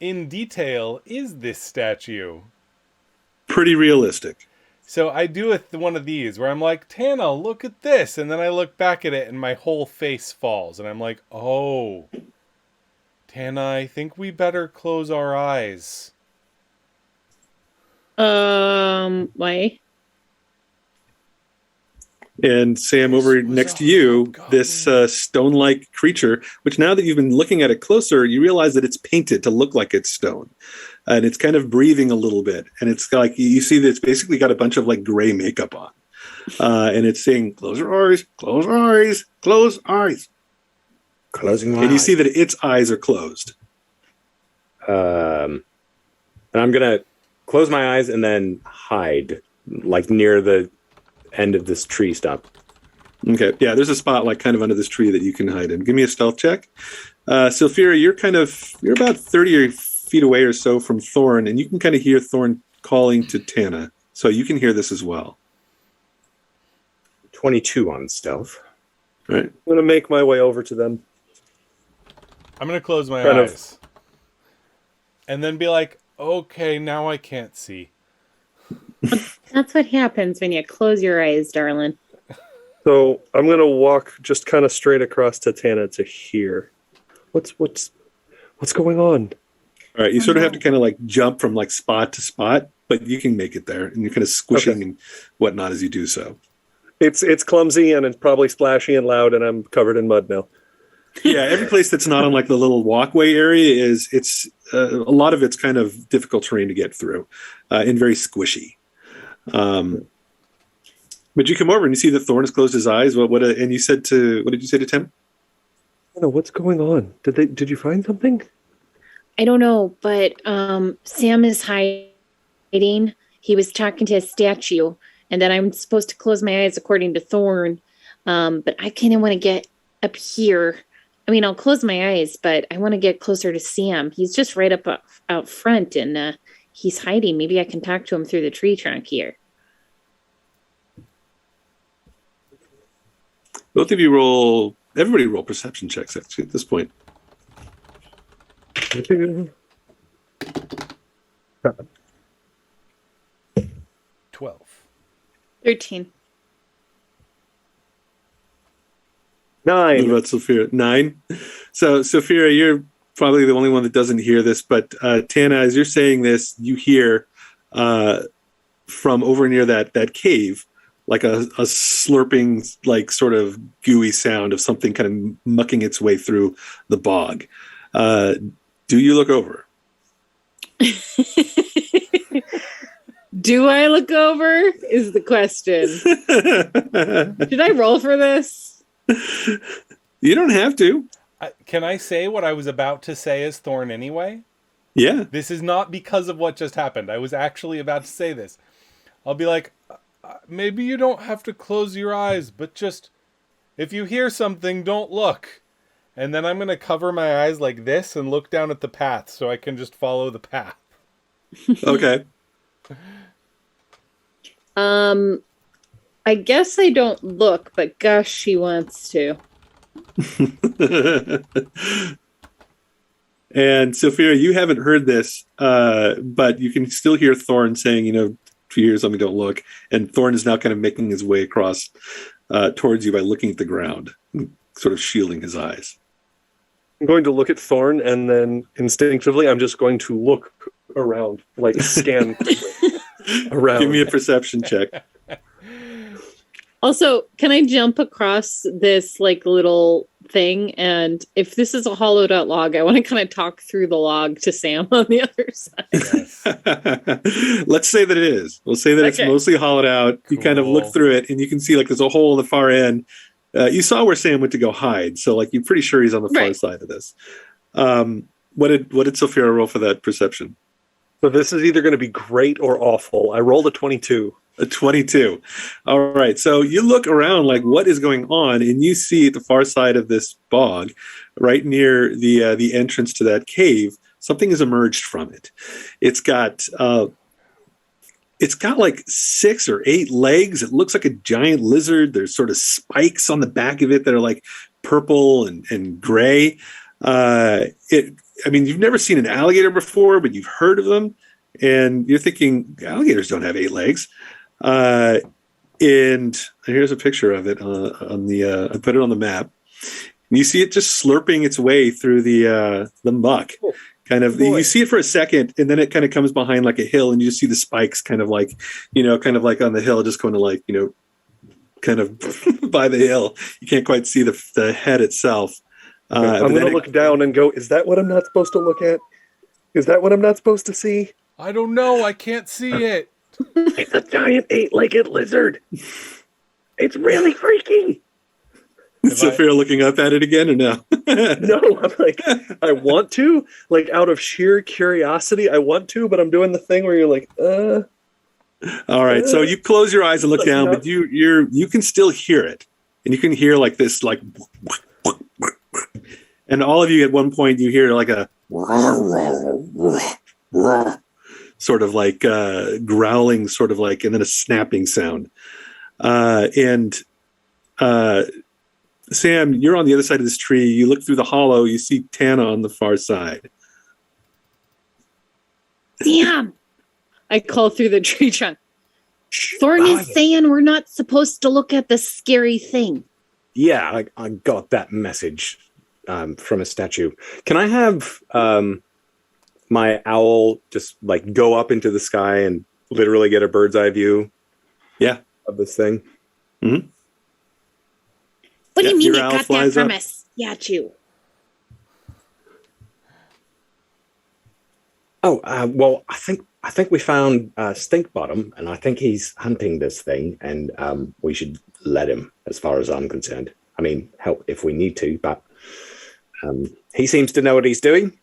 in detail is this statue? Pretty realistic. So I do one of these where I'm like, Tana, look at this. And then I look back at it and my whole face falls. And I'm like, oh, Tana, I think we better close our eyes. Why? And Sam, over next to you, this stone-like creature, which now that you've been looking at it closer, you realize that it's painted to look like it's stone. And it's kind of breathing a little bit. And it's like, you see that it's basically got a bunch of like gray makeup on. And it's saying, close your eyes, close your eyes, close eyes. Closing my eyes. And you see that its eyes are closed. And I'm going to close my eyes and then hide, like near the end of this tree stump. Okay, yeah, there's a spot like kind of under this tree that you can hide in. Give me a stealth check. Sylphira, you're about 30 feet away or so from Thorn, and you can kind of hear Thorn calling to Tana. So you can hear this as well. 22 on stealth. All right. I'm going to make my way over to them. I'm going to close my Kind of. eyes. And then be like, okay, now I can't see. That's what happens when you close your eyes, darling. So I'm going to walk just kind of straight across to Tana to hear. What's going on? All right, you sort of have to kind of like jump from like spot to spot, but you can make it there, and you're kind of squishing and whatnot as you do so. It's clumsy and it's probably splashy and loud, and I'm covered in mud now. Yeah, every place that's not on like the little walkway area it's a lot of it's kind of difficult terrain to get through, and very squishy. But you come over and you see that Thorn has closed his eyes. And you said what did you say to Tim? I don't know what's going on. Did you find something? I don't know, but Sam is hiding. He was talking to a statue, and then I'm supposed to close my eyes according to Thorn. But I kind of want to get up here. I mean, I'll close my eyes, but I want to get closer to Sam. He's just right up out front, and he's hiding. Maybe I can talk to him through the tree trunk here. Both of you everybody roll perception checks actually at this point. 12. 13. 9. What about Sophia? 9. So Sophia, you're probably the only one that doesn't hear this, but Tana, as you're saying this, you hear from over near that cave like a slurping, like sort of gooey sound of something kind of mucking its way through the bog. Do you look over? Do I look over is the question. Did I roll for this? You don't have to. Can I say what I was about to say as Thorn anyway? Yeah. This is not because of what just happened. I was actually about to say this. I'll be like, maybe you don't have to close your eyes, but just, if you hear something, don't look. And then I'm going to cover my eyes like this and look down at the path so I can just follow the path. Okay. I guess I don't look, but gosh, she wants to. And Sophia, you haven't heard this, but you can still hear Thorn saying, if you hear something, don't look. And Thorn is now kind of making his way across towards you by looking at the ground, sort of shielding his eyes. I'm going to look at Thorn, and then instinctively, I'm just going to look around, like scan around. Give me a perception check. Also, can I jump across this like little thing? And if this is a hollowed out log, I want to kind of talk through the log to Sam on the other side. Yes. Let's say that it is. We'll say that it's mostly hollowed out. You kind of look through it, and you can see like there's a hole in the far end. You saw where Sam went to go hide, so like you're pretty sure he's on the far side of this. What did Sophia roll for that perception? So this is either going to be great or awful. I rolled a 22. A 22. All right. So you look around like what is going on, and you see at the far side of this bog, right near the entrance to that cave, something has emerged from it. It's got like 6 or 8 legs. It looks like a giant lizard. There's sort of spikes on the back of it that are like purple and gray. You've never seen an alligator before, but you've heard of them, and you're thinking alligators don't have 8 legs. And here's a picture of it I put it on the map. And you see it just slurping its way through the muck. Oh, kind of, you see it for a second, and then it kind of comes behind like a hill, and you just see the spikes kind of like on the hill, just kind of like, kind of by the hill. You can't quite see the head itself. I'm going to look down and go, is that what I'm not supposed to look at? Is that what I'm not supposed to see? I don't know. I can't see it. It's a giant 8-legged lizard. It's really freaky. Sophia looking up at it again, or no? No, I'm like, I want to, like out of sheer curiosity, I want to, but I'm doing the thing where you're like, All right, so you close your eyes and look like down, no. but you can still hear it. and you can hear like this, like, and all of you at one point you hear like a sort of like growling, sort of like, and then a snapping sound. And Sam, you're on the other side of this tree. You look through the hollow. You see Tana on the far side. Damn! I call through the tree trunk. Thorn is saying we're not supposed to look at the scary thing. Yeah, I got that message from a statue. Can I have my owl just like go up into the sky and literally get a bird's eye view? Yeah, of this thing. Mm-hmm. What do you mean you owl got that flies from up. a statue? Oh, well, I think we found Stinkbottom, and I think he's hunting this thing, and we should let him, as far as I'm concerned. I mean, help if we need to, but he seems to know what he's doing.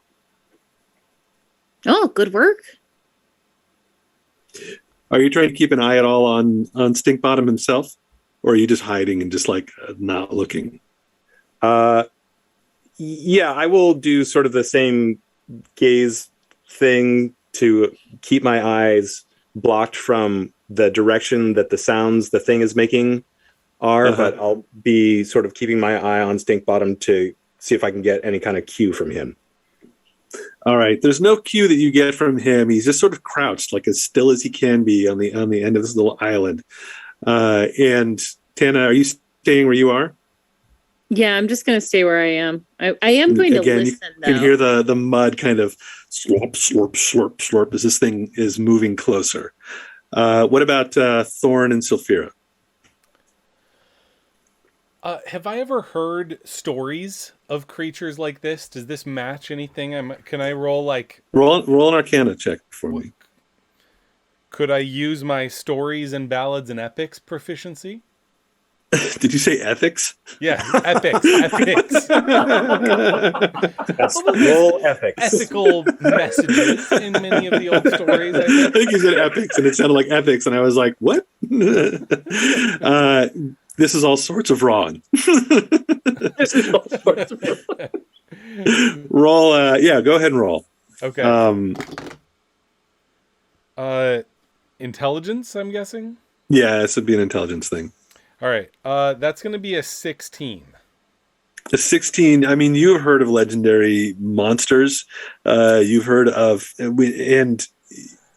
Oh, good work. Are you trying to keep an eye at all on Stinkbottom himself? Or are you just hiding and just like not looking? Yeah, I will do sort of the same gaze thing to keep my eyes blocked from the direction that the sounds the thing is making are, but I'll be sort of keeping my eye on Stinkbottom to see if I can get any kind of cue from him. All right. There's no cue that you get from him. He's just sort of crouched, like as still as he can be on the end of this little island. And Tana, are you staying where you are? Yeah, I'm just going to stay where I am. I am going to listen, though. You can hear the mud kind of slurp, slurp, slurp, slurp as this thing is moving closer. What about Thorn and Sulfira? Have I ever heard stories of creatures like this? Does this match anything? Can I roll like... Roll an Arcana check for me. Could I use my stories and ballads and epics proficiency? Did you say ethics? Yeah, epics. Roll ethics. Ethical messages in many of the old stories. I think you said epics, and it sounded like ethics, and I was like, what? This is all sorts of wrong. This is all sorts of Roll, go ahead and roll. Okay. Intelligence, I'm guessing? Yeah, this would be an intelligence thing. All right. That's going to be a 16. A 16, I mean, you've heard of legendary monsters. You've heard of, and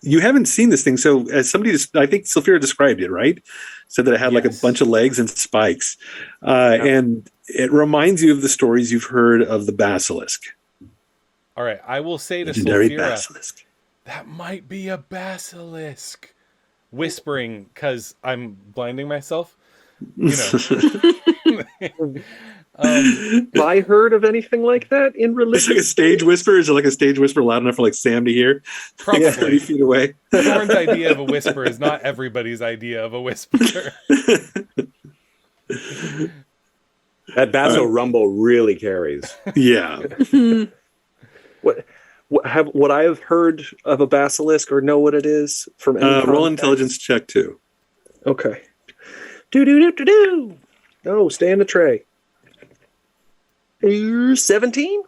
you haven't seen this thing. So as somebody, I think Sulfira described it, right? Said that it had like a bunch of legs and spikes. And it reminds you of the stories you've heard of the basilisk. All right. I will say to Legendary Sulfira, basilisk. that might be a basilisk. Whispering, because I'm blinding myself. You know. Have I heard of anything like that in religion? It's like a stage whisper. Is it like a stage whisper loud enough for like Sam to hear? Probably. 30 feet away. Thorn's idea of a whisper is not everybody's idea of a whisper. That basso rumble really carries. Yeah. Would I have heard of a basilisk or know what it is from any Roll context? intelligence check too. Okay. Do. No, stay in the tray. 17?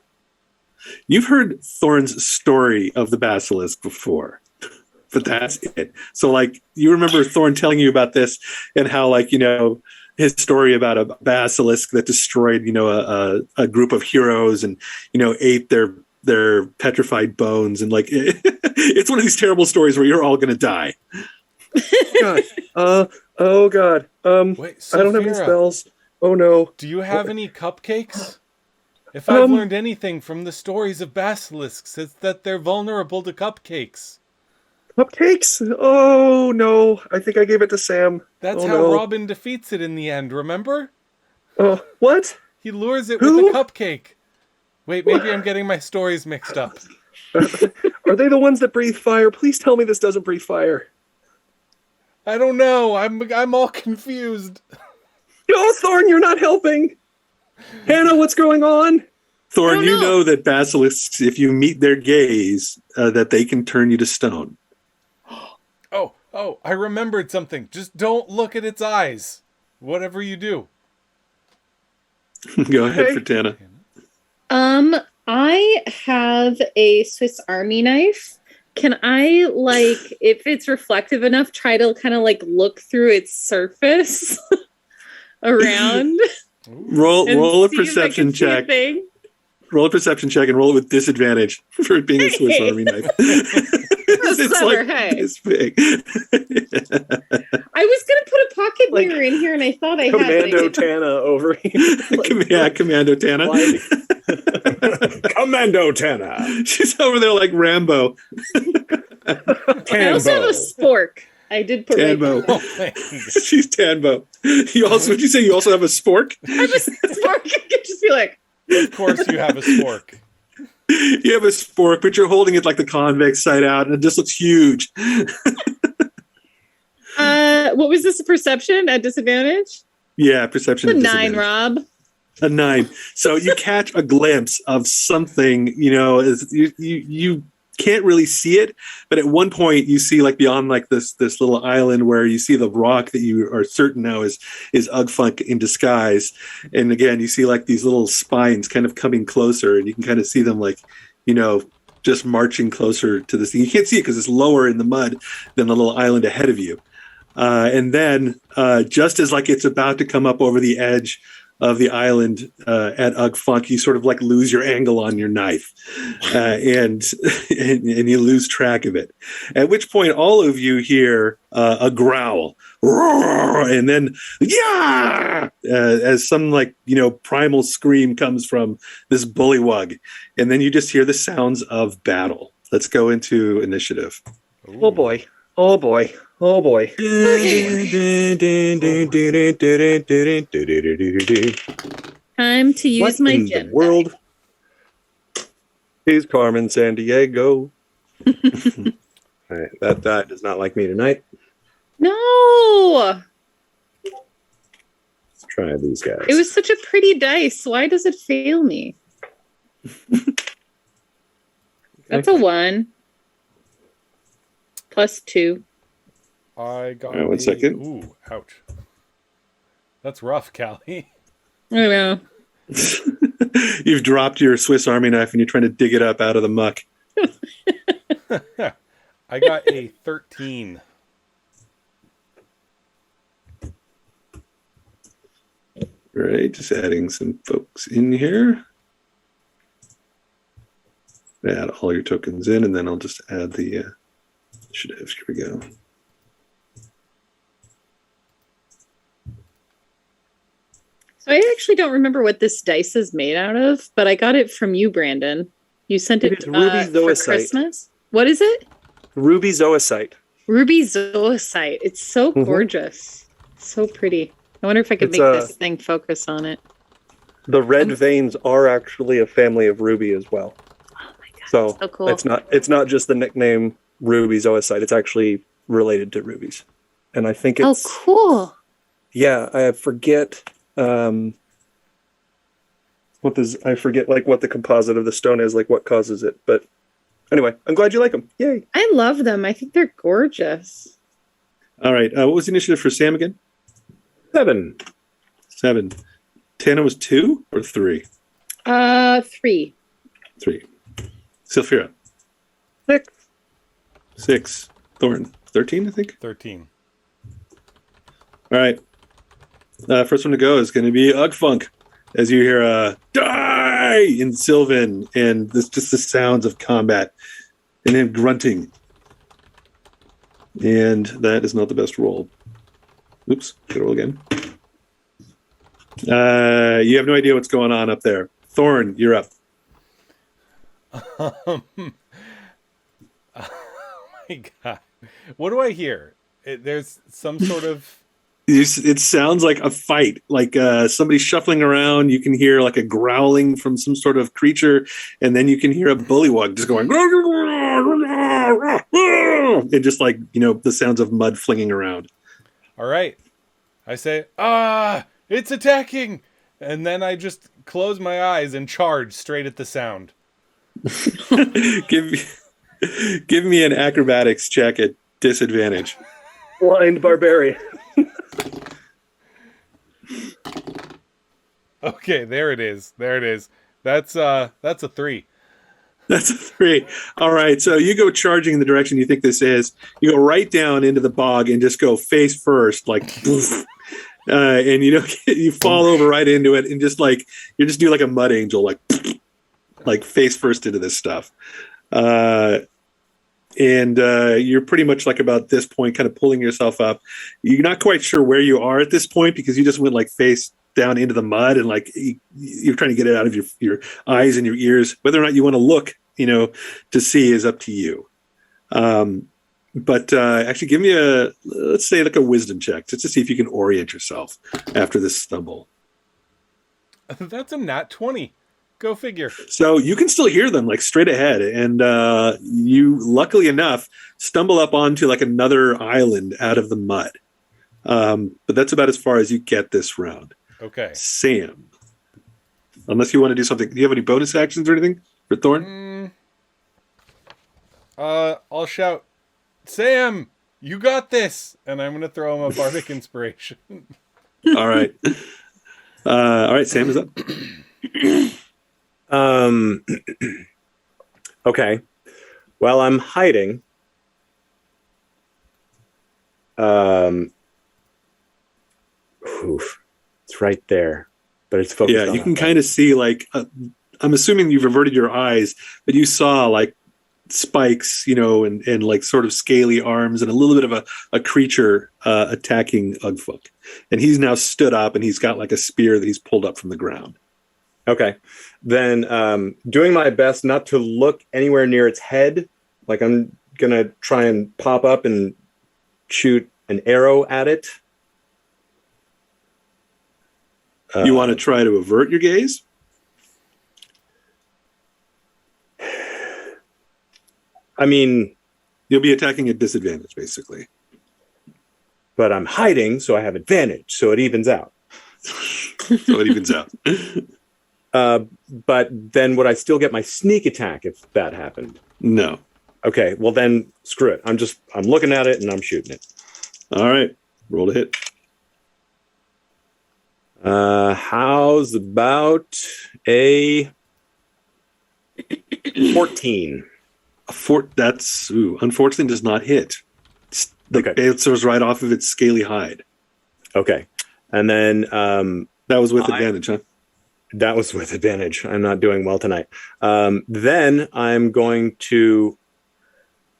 You've heard Thorn's story of the basilisk before, but that's it. So, like, you remember Thorn telling you about this and how, like, you know, his story about a basilisk that destroyed, you know, a group of heroes and, you know, ate their petrified bones. And, like, it's one of these terrible stories where you're all going to die. God. Oh, God. Wait, I don't have any Sulfira, spells. Oh, no. do you have any cupcakes? If I've learned anything from the stories of basilisks, it's that they're vulnerable to cupcakes. Cupcakes? Oh, no. I think I gave it to Sam. That's Oh, how no. Robin defeats it in the end, remember? Oh, what? He lures it Who? with a cupcake. Wait, maybe I'm getting my stories mixed up. Are they the ones that breathe fire? Please tell me this doesn't breathe fire. I don't know. I'm all confused. No, Thorn, you're not helping. Hannah, what's going on? Thorn, you know that basilisks, if you meet their gaze, that they can turn you to stone. Oh, I remembered something. Just don't look at its eyes. Whatever you do. Go ahead for Tana. I have a Swiss Army knife. Can I, like, if it's reflective enough, try to kind of like look through its surface around? Roll a perception check. Roll a perception check and roll it with disadvantage for it being a Swiss Army knife. It's clever, like hey. this big. I was gonna put a pocket Like, mirror in here, and I thought I had. Commando Tana over here. Yeah, Commando Tana. Commando Tana. She's over there like Rambo. I also have a spork. I did put Tanbo. Oh, thanks. She's Tanbo. You also, would you say you also have a spork? I have a spork. I could just be like, Of course you have a spork. You have a spork, but you're holding it like the convex side out, and it just looks huge. what was this? A perception at disadvantage? Yeah, perception. A at 9, disadvantage. Rob. A 9. So you catch a glimpse of something, you know, you can't really see it, but at one point you see like beyond like this little island where you see the rock that you are certain now is Ugfunk in disguise. And again, you see like these little spines kind of coming closer, and you can kind of see them like, you know, just marching closer to this thing. You can't see it because it's lower in the mud than the little island ahead of you. And then just as like it's about to come up over the edge of the island at Ugfunk, you sort of like lose your angle on your knife, and you lose track of it. At which point, all of you hear a growl, roar, and then yeah, as some like primal scream comes from this bullywug, and then you just hear the sounds of battle. Let's go into initiative. Ooh. Oh boy. Oh boy. Oh boy. Time to use What my in gem the world? He's Carmen San Diego. All right, that die does not like me tonight. No, Let's try these guys. it was such a pretty dice. Why does it fail me? That's a 1. +2. I got All right, 1 second. Ooh, ouch. That's rough, Callie. I don't know. You've dropped your Swiss Army knife and you're trying to dig it up out of the muck. I got a 13. Right, just adding some folks in here. Add all your tokens in, and then I'll just add the initiatives. Here we go. So I actually don't remember what this dice is made out of, but I got it from you, Brandon. You sent it It is ruby for zoisite. Christmas. What is it? Ruby Zoisite. Ruby zoisite. It's so Mhm. gorgeous. So pretty. I wonder if I could It's, make this thing focus on it. The red veins are actually a family of ruby as well. Oh my god. So So cool. it's not just the nickname Ruby Zoisite. It's actually related to rubies. And I think Oh, it's cool. yeah, I forget I forget like what the composite of the stone is, like what causes it. But anyway, I'm glad you like them. Yay. I love them. I think they're gorgeous. All right, what was the initiative for Sam again? 7. 7. Tana was 2 or 3? 3. 3. Sylphira, 6. 6. Thorn, 13, I think. 13. All right. First one to go is going to be Ugfunk. As you hear die in Sylvan, and this just the sounds of combat, and then grunting. And that is not the best roll. Oops, gotta roll again. You have no idea what's going on up there. Thorn, you're up. Oh my god. What do I hear? There's some sort of... It sounds like a fight, like somebody shuffling around. You can hear like a growling from some sort of creature, and then you can hear a bullywug just going, and just like, the sounds of mud flinging around. All right. I say, it's attacking. And then I just close my eyes and charge straight at the sound. Give me an acrobatics check at disadvantage. Blind barbarian. Okay, there it is. There it is. That's a 3. That's a 3. All right, so you go charging in the direction you think this is. You go right down into the bog and just go face first, like, poof. And you fall over right into it, and just like you just do like a mud angel, like face first into this stuff. And you're pretty much like about this point, kind of pulling yourself up. You're not quite sure where you are at this point because you just went like face down into the mud, and like you're trying to get it out of your eyes and your ears. Whether or not you want to look, to see is up to you. But actually, give me let's say like a wisdom check just to see if you can orient yourself after this stumble. That's a nat 20. Go figure. So you can still hear them like straight ahead, and you, luckily enough, stumble up onto like another island out of the mud. But that's about as far as you get this round. Okay. Sam, unless you want to do something, do you have any bonus actions or anything for Thorn? I'll shout, Sam, you got this, and I'm gonna throw him a bardic inspiration. All right. All right, Sam is up. Okay. Well, I'm hiding. It's right there, but it's focused. Yeah, you can kind of see like I'm assuming you've averted your eyes, but you saw like spikes, and like sort of scaly arms and a little bit of a creature attacking Ugfunk. And he's now stood up, and he's got like a spear that he's pulled up from the ground. Okay. Then doing my best not to look anywhere near its head. Like I'm going to try and pop up and shoot an arrow at it. You want to try to avert your gaze? I mean... You'll be attacking at disadvantage, basically. But I'm hiding, so I have advantage, so it evens out. So it evens out. But then would I still get my sneak attack if that happened? No. Okay, well then, screw it. I'm looking at it and I'm shooting it. All right, roll to hit. How's about a 14? That's unfortunately does not hit. The Okay. bounces right off of its scaly hide. Okay, and then That was with advantage, huh? that was with advantage. I'm not doing well tonight. Then I'm going to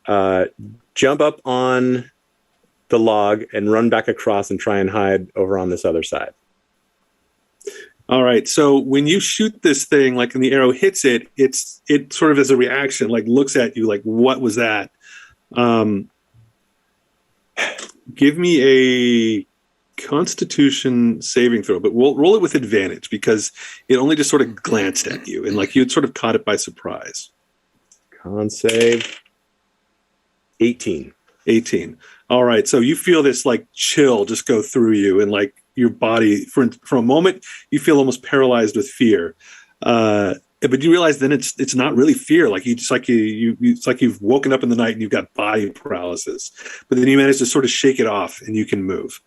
jump up on the log and run back across and try and hide over on this other side. All right. So when you shoot this thing, like when the arrow hits it, it sort of as a reaction, like looks at you like, what was that? Give me a Constitution saving throw, but we'll roll it with advantage because it only just sort of glanced at you and like you'd sort of caught it by surprise. Con save 18. 18. All right. So you feel this like chill just go through you, and like your body for a moment you feel almost paralyzed with fear. But you realize then it's not really fear. Like it's like you've woken up in the night and you've got body paralysis. But then you manage to sort of shake it off and you can move.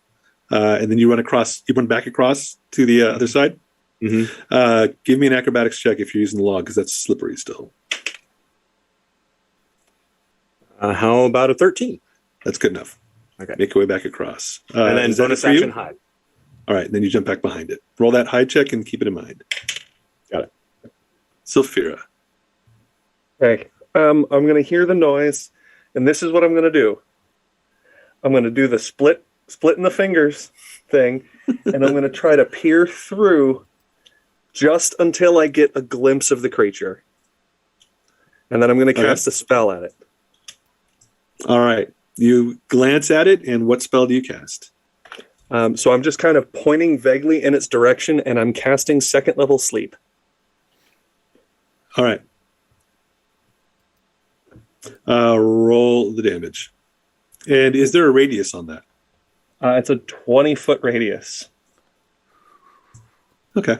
And then you run back across to the other side. Mm-hmm. Give me an acrobatics check if you're using the log because that's slippery still. How about a 13? That's good enough. Okay. Make your way back across. And then is that it bonus for you? action hide. All right. Then you jump back behind it. Roll that hide check and keep it in mind. Got it. Sylphira. Okay. I'm going to hear the noise, and this is what I'm going to do. I'm going to do the splitting the fingers thing, and I'm going to try to peer through just until I get a glimpse of the creature. And then I'm going to cast a spell at it. All right. You glance at it, and what spell do you cast? So I'm just kind of pointing vaguely in its direction, and I'm casting second level sleep. All right. Roll the damage. And is there a radius on that? It's a 20-foot radius. Okay.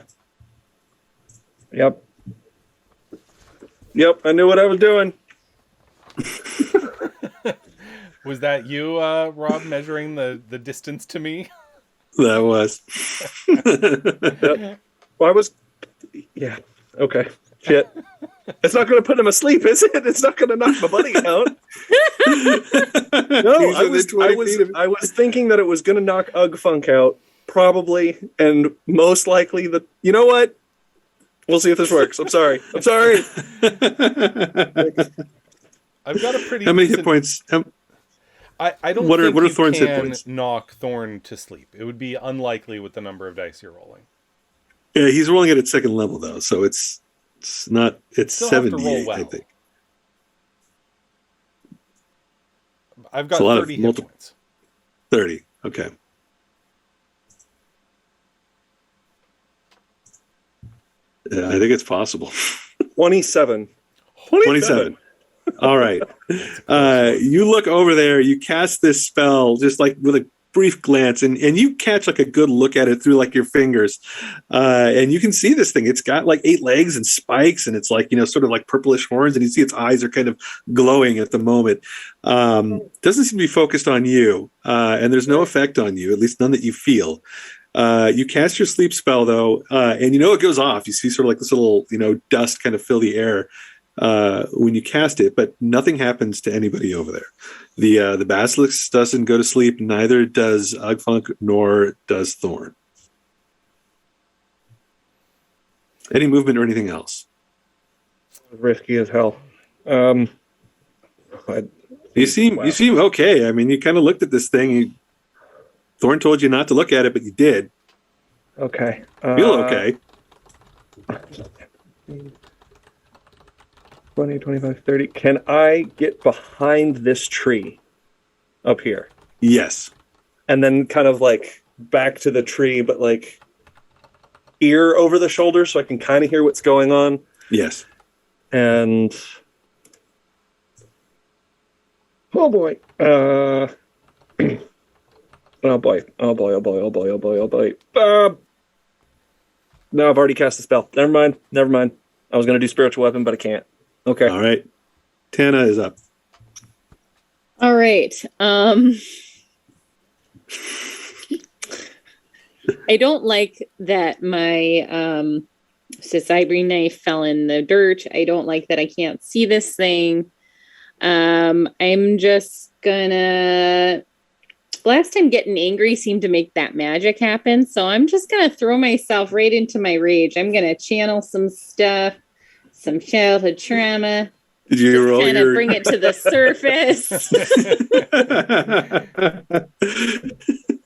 Yep, I knew what I was doing. Was that you, Rob, measuring the distance to me? That was. Well, I was. Yeah. Okay. Shit. It's not going to put him asleep, is it? It's not going to knock my buddy out. No, I was thinking that it was going to knock Ugfunk out, probably, and most likely that. You know what? We'll see if this works. I'm sorry. I've got a pretty. How many hit points? I don't What are think you Thorn's hit can points? knock Thorn to sleep. It would be unlikely with the number of dice you're rolling. Yeah, he's rolling it at second level though, so it's not. It's Still have to roll 78, well. I think. I've got It's a lot of 30 hit points. 30. Okay. Yeah, I think it's possible. 27. 27. All right. You look over there, you cast this spell just like with a brief glance, and you catch like a good look at it through like your fingers. And you can see this thing. It's got like 8 legs and spikes, and it's like, sort of like purplish horns, and you see its eyes are kind of glowing at the moment. Doesn't seem to be focused on you, and there's no effect on you, at least none that you feel. You cast your sleep spell though, and it goes off. You see sort of like this little, dust kind of fill the air when you cast it, but nothing happens to anybody over there. The basilisk doesn't go to sleep, neither does Ugfunk, nor does Thorn. Any movement or anything else? Risky as hell. You seem okay. I mean, you kind of looked at this thing. Thorn told you not to look at it, but you did. Okay. Feel okay. 20, 25, 30. Can I get behind this tree up here? Yes. And then kind of like back to the tree, but like ear over the shoulder so I can kind of hear what's going on. Yes. And oh boy. Oh boy. Oh boy. Oh boy. Oh boy. Oh boy. Oh boy. No, I've already cast the spell. Never mind. I was going to do spiritual weapon, but I can't. Okay. All right. Tana is up. All right. I don't like that my sis ivory knife fell in the dirt. I don't like that I can't see this thing. I'm just gonna... Last time getting angry seemed to make that magic happen, so I'm just gonna throw myself right into my rage. I'm gonna channel some stuff, some childhood trauma. Did you roll kind of bring it to the surface?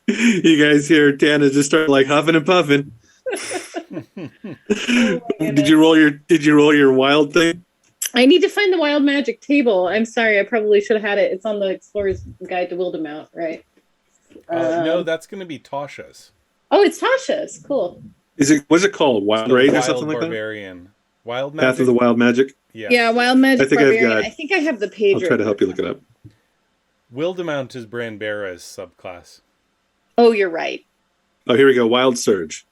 You guys hear Tana just start like huffing and puffing. Did you roll your wild thing? I need to find the wild magic table. I'm sorry, I probably should have had it. It's on the Explorer's Guide to Wildemount, right? No, that's going to be Tasha's. Oh, it's Tasha's. Cool. What's it called? Wild Rage or something like that? Barbarian. Wild Magic. Path of the Wild Magic? Yeah, Wild Magic Barbarian. I think I have the page. I'll try to help you look it up. Wildemount is Branbera's subclass. Oh, you're right. Oh, here we go. Wild Surge.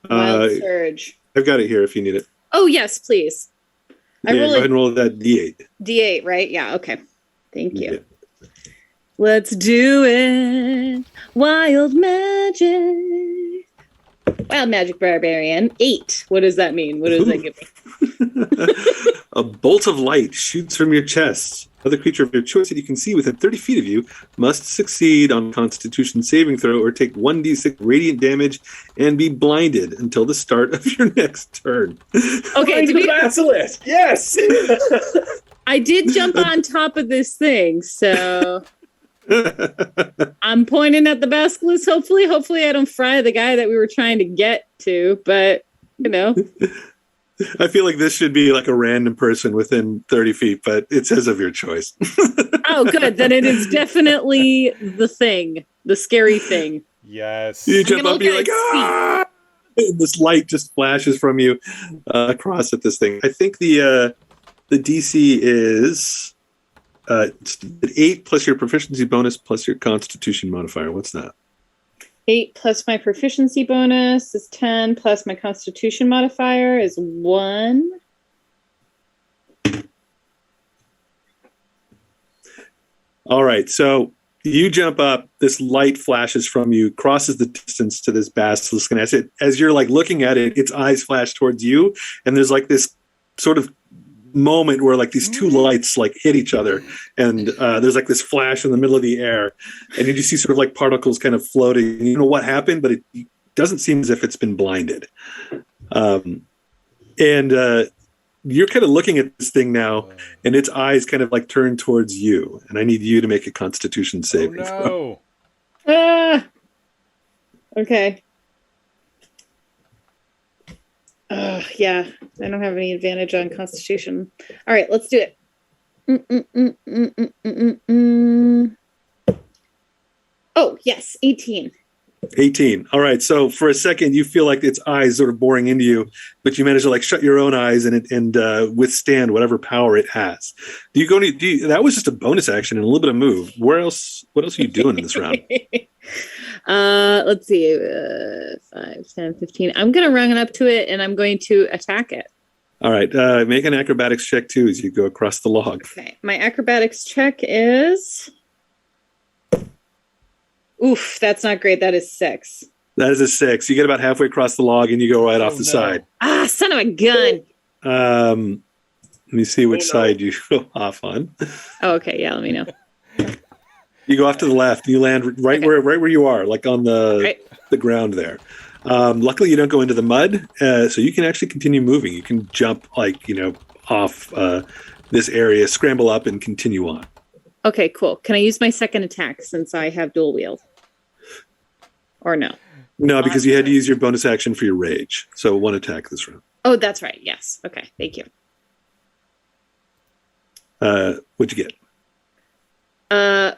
Wild Surge. I've got it here if you need it. Oh, yes, please. Go ahead and roll that D8. D8, right? Yeah, okay. Thank you. Yeah. Let's do it. Wild Magic. Wild Magic Barbarian. 8. What does that mean? What does that give me? A bolt of light shoots from your chest. Another creature of your choice that you can see within 30 feet of you must succeed on Constitution saving throw or take 1d6 radiant damage and be blinded until the start of your next turn. Okay, to be basilisk. Yes. I did jump on top of this thing, so I'm pointing at the basilisk. Hopefully I don't fry the guy that we were trying to get to, but I feel like this should be like a random person within 30 feet, but it says of your choice. Oh, good. Then it is definitely the thing, the scary thing. Yes. You jump up and you're like, ah! And this light just flashes from you across at this thing. I think the DC is 8 plus your proficiency bonus plus your Constitution modifier. What's that? 8 plus my proficiency bonus is 10 plus my Constitution modifier is 1. All right. So You jump up, this light flashes from you, crosses the distance to this basilisk, and as you're like looking at it, its eyes flash towards you, and there's like this sort of moment where like these two lights like hit each other, and there's like this flash in the middle of the air, and you just see sort of like particles kind of floating. You don't know what happened, but it doesn't seem as if it's been blinded. And you're kind of looking at this thing now, and its eyes kind of like turn towards you, and I need you to make a Constitution saving throw. No. Okay. Yeah, I don't have any advantage on Constitution. All right, let's do it. Oh, yes, 18. 18. All right. So for a second, you feel like its eyes sort of boring into you, but you manage to like shut your own eyes and withstand whatever power it has. That was just a bonus action and a little bit of move. What else are you doing in this round? Let's see. 5, 10, 15. I'm going to run up to it and I'm going to attack it. All right. Make an acrobatics check too as you go across the log. Okay. My acrobatics check is... Oof, that's not great. That is 6. That is a 6. You get about halfway across the log and you go right off the side. Ah, son of a gun. Let me see which side you go off on. Oh, okay. Yeah, let me know. You go off to the left. You land right where you are, like on the ground there. Luckily, you don't go into the mud, so you can actually continue moving. You can jump off this area, scramble up, and continue on. Okay, cool. Can I use my second attack since I have dual wield? Or no? No, because you had to use your bonus action for your rage. So one attack this round. Oh, that's right. Yes. Okay. Thank you. What'd you get?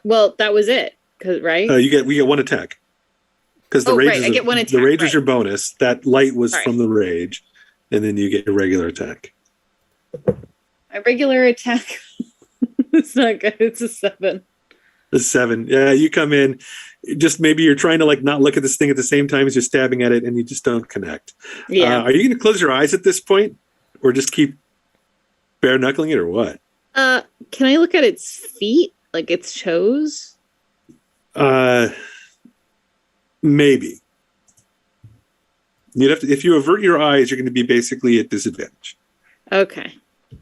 Well, that was it. Right? We get one attack. Because the rage I get one attack. The rage is your bonus. That light was from the rage, and then you get your regular attack. My regular attack. It's not good. It's a 7. A 7. Yeah, you come in. Just maybe you're trying to not look at this thing at the same time as you're stabbing at it, and you just don't connect. Yeah. Are you going to close your eyes at this point, or just keep bare knuckling it, or what? Can I look at its feet, like its toes? Maybe. You'd have to. If you avert your eyes, you're going to be basically at disadvantage. Okay.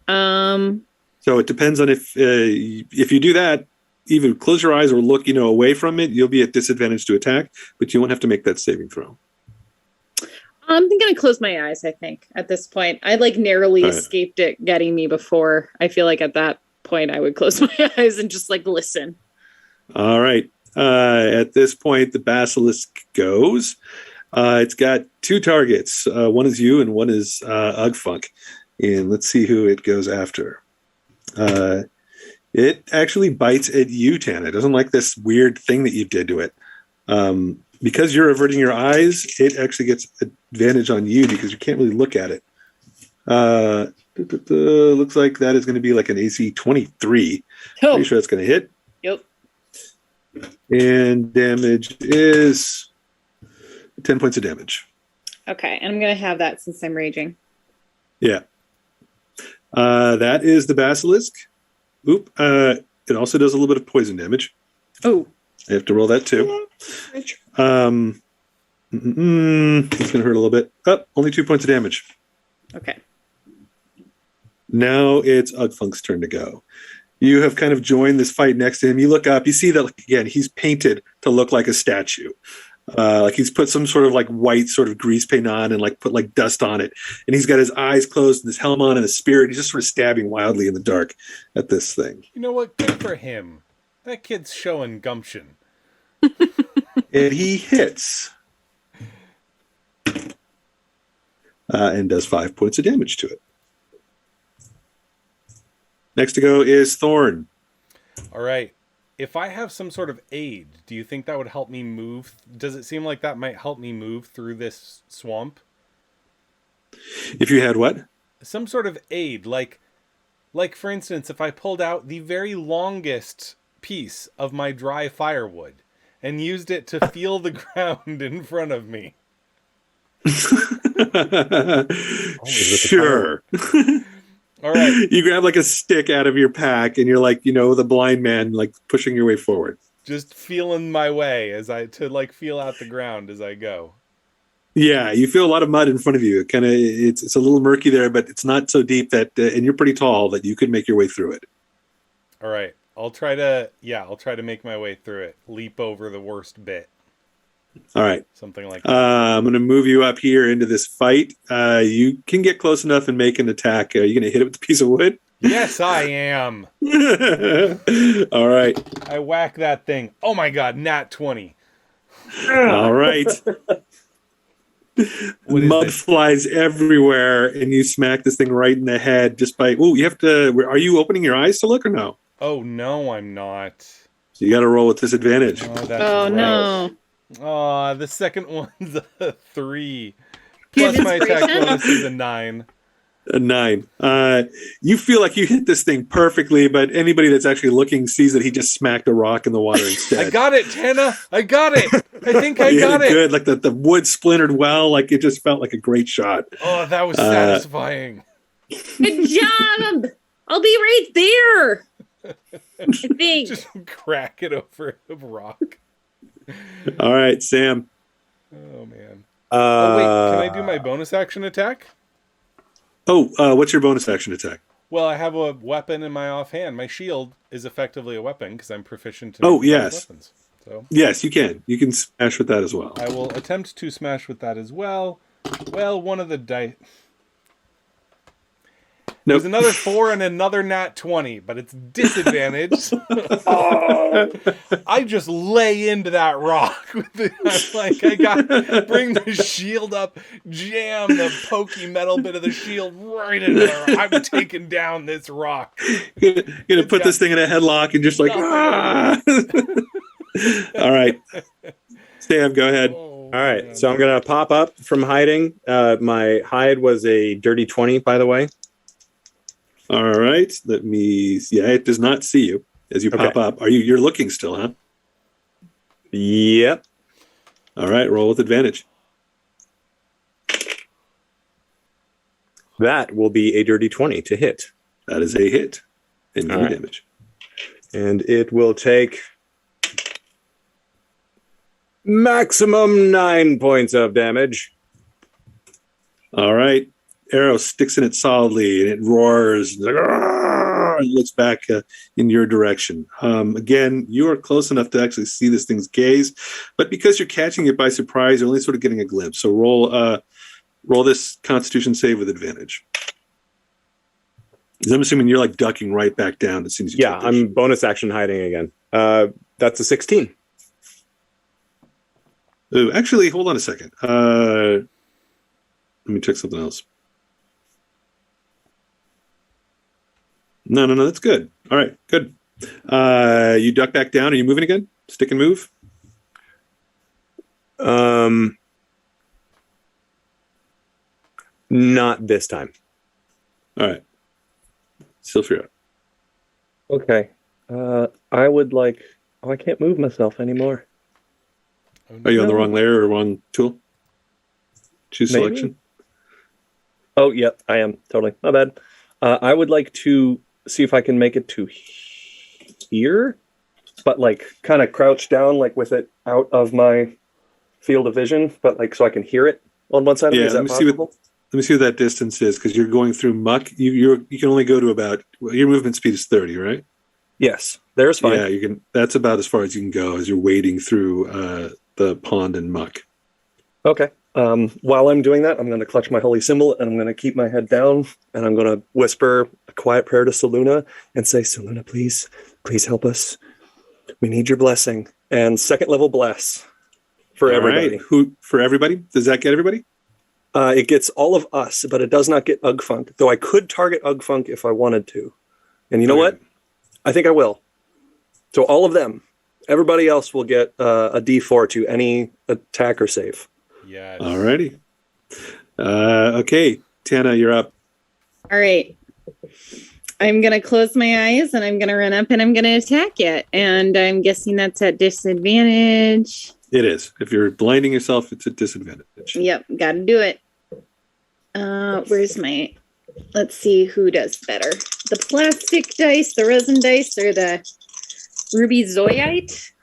So it depends on if you do that. Either close your eyes or look, away from it. You'll be at disadvantage to attack, but you won't have to make that saving throw. I'm going to close my eyes, I think, at this point. I narrowly escaped it getting me before. I feel like at that point I would close my eyes and just listen. All right. At this point, the basilisk goes. It's got 2 targets. One is you and one is Ugfunk. And let's see who it goes after. It actually bites at you, Tana. It doesn't like this weird thing that you did to it. Because you're averting your eyes, it actually gets advantage on you because you can't really look at it. Looks like that is going to be like an AC 23. Oh. Pretty sure that's going to hit. Yep. And damage is 10 points of damage. Okay, and I'm going to have that since I'm raging. Yeah. That is the basilisk. Oop. It also does a little bit of poison damage. Oh. I have to roll that too. It's going to hurt a little bit. Oh, only 2 points of damage. Okay. Now it's Ugfunk's turn to go. You have kind of joined this fight next to him. You look up. You see that, again, he's painted to look like a statue. He's put some sort of white sort of grease paint on and put dust on it. And he's got his eyes closed and his helm on and his spear. He's just sort of stabbing wildly in the dark at this thing. You know what? Good for him. That kid's showing gumption. And he hits. And does 5 points of damage to it. Next to go is Thorn. All right. If I have some sort of aid, do you think that would help me move? Does it seem like that might help me move through this swamp? If you had what? Some sort of aid. Like for instance, if I pulled out the very longest piece of my dry firewood and used it to feel the ground in front of me. Sure. All right. You grab a stick out of your pack and you're the blind man, pushing your way forward. just feeling my way to feel out the ground as I go. Yeah, you feel a lot of mud in front of you. It's a little murky there, but it's not so deep that, and you're pretty tall, that you could make your way through it. All right, I'll try to make my way through it. Leap over the worst bit. All right. Something like that. I'm going to move you up here into this fight. You can get close enough and make an attack. Are you going to hit it with a piece of wood? Yes, I am. All right. I whack that thing. Oh my god, nat 20. All right. Mud flies everywhere, and you smack this thing right in the head just by... Oh, you have to... Are you opening your eyes to look or no? Oh, no, I'm not. So you got to roll with disadvantage. Oh, that's Oh, no. Oh, the second one's a 3. Plus my attack bonus is a 9. A 9. You feel like you hit this thing perfectly, but anybody that's actually looking sees that he just smacked a rock in the water instead. I got it, Tana! I got it! I think I You got hit it! Good, like the wood splintered well, like it just felt like a great shot. Oh, that was satisfying. Good job! I'll be right there. I think. Just crack it over a rock. All right, Sam. Oh, man. Oh, wait, can I do my bonus action attack? What's your bonus action attack? Well, I have a weapon in my offhand. My shield is effectively a weapon because I'm proficient in yes. weapons. So Yes, you can. You can smash with that as well. I will attempt to smash with that as well. Well, one of the dice... Nope. There's another 4 and another nat 20, but it's disadvantaged. I just lay into that rock. I got bring the shield up, jam the pokey metal bit of the shield right in there. I'm taking down this rock. You're gonna put this thing in a headlock and just like, ah! All right. Sam, go ahead. All right, so I'm going to pop up from hiding. My hide was a dirty 20, by the way. All right. It does not see you as you pop up. You're looking still, huh? Yep. All right, roll with advantage. That will be a dirty 20 to hit. That is a hit. And no damage. And it will take maximum 9 points of damage. All right. Arrow sticks in it solidly, and it roars. And looks back in your direction. Again, you are close enough to actually see this thing's gaze, but because you're catching it by surprise, you're only sort of getting a glimpse. So roll this Constitution save with advantage. 'Cause I'm assuming you're like ducking right back down as soon as you. Yeah, I'm bonus action hiding again. That's a 16. Ooh, actually, hold on a second. Let me check something else. No, that's good. All right, good. You duck back down. Are you moving again? Stick and move? Not this time. All right. Still figure out. Okay. I would like... Oh, I can't move myself anymore. Are you on the wrong layer or wrong tool? Choose Maybe. selection. Oh, yep, I am. Totally. My bad. I would like to see if I can make it to here, but like kind of crouch down, like with it out of my field of vision, but like so I can hear it on one side of me. Is that possible? Let me see what that distance is, because you're going through muck. You can only go to about... your movement speed is 30, right? Yes, there's fine. Yeah, you can. That's about as far as you can go as you're wading through the pond and muck. Okay. While I'm doing that, I'm going to clutch my holy symbol and I'm going to keep my head down and I'm going to whisper a quiet prayer to Seluna and say, Seluna, please help us. We need your blessing. And second level bless for everybody. Right. For everybody? Does that get everybody? It gets all of us, but it does not get Ugfunk, though I could target Ugfunk if I wanted to. And you know what? I think I will. So all of them. Everybody else will get a D4 to any attack or save. Yes. Alrighty. Okay, Tana, you're up. All right. I'm going to close my eyes and I'm going to run up and I'm going to attack it. And I'm guessing that's at disadvantage. It is. If you're blinding yourself, it's a disadvantage. Yep, got to do it. Where's my... Let's see who does better. The plastic dice, the resin dice, or the ruby zoyite?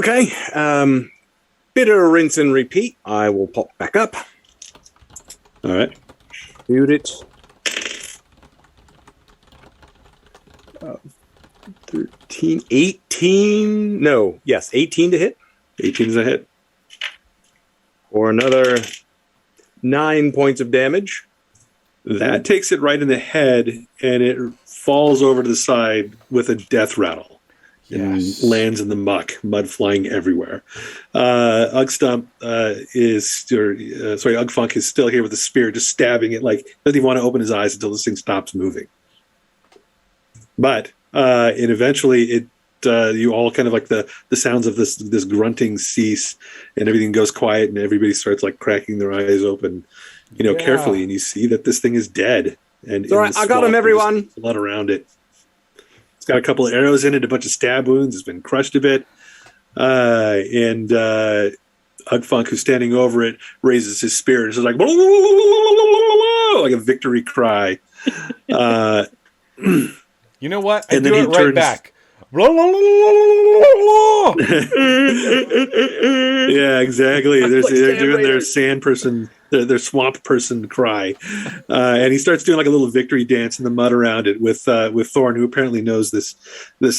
Okay. Bit of a rinse and repeat. I will pop back up. All right. Shoot it. 13, 18. No, yes, 18 to hit. 18 is a hit. Or another 9 points of damage. That takes it right in the head, and it falls over to the side with a death rattle. Yes. And lands in the muck, mud flying everywhere. Ugfunk is still here with the spear, just stabbing it, like doesn't even want to open his eyes until this thing stops moving. But it eventually you all kind of like the sounds of this grunting cease, and everything goes quiet, and everybody starts like cracking their eyes open, carefully, and you see that this thing is dead. And It's all right, I got him, everyone. Blood around it. It's got a couple of arrows in it, a bunch of stab wounds. It's been crushed a bit. And Ugfunk, who's standing over it, raises his spear and is like, like a victory cry. You know what? I And do then it he right turns- back. Yeah, exactly. They're Like doing sand their raiders. sand person, their swamp person cry, and he starts doing like a little victory dance in the mud around it with Thorn, who apparently knows this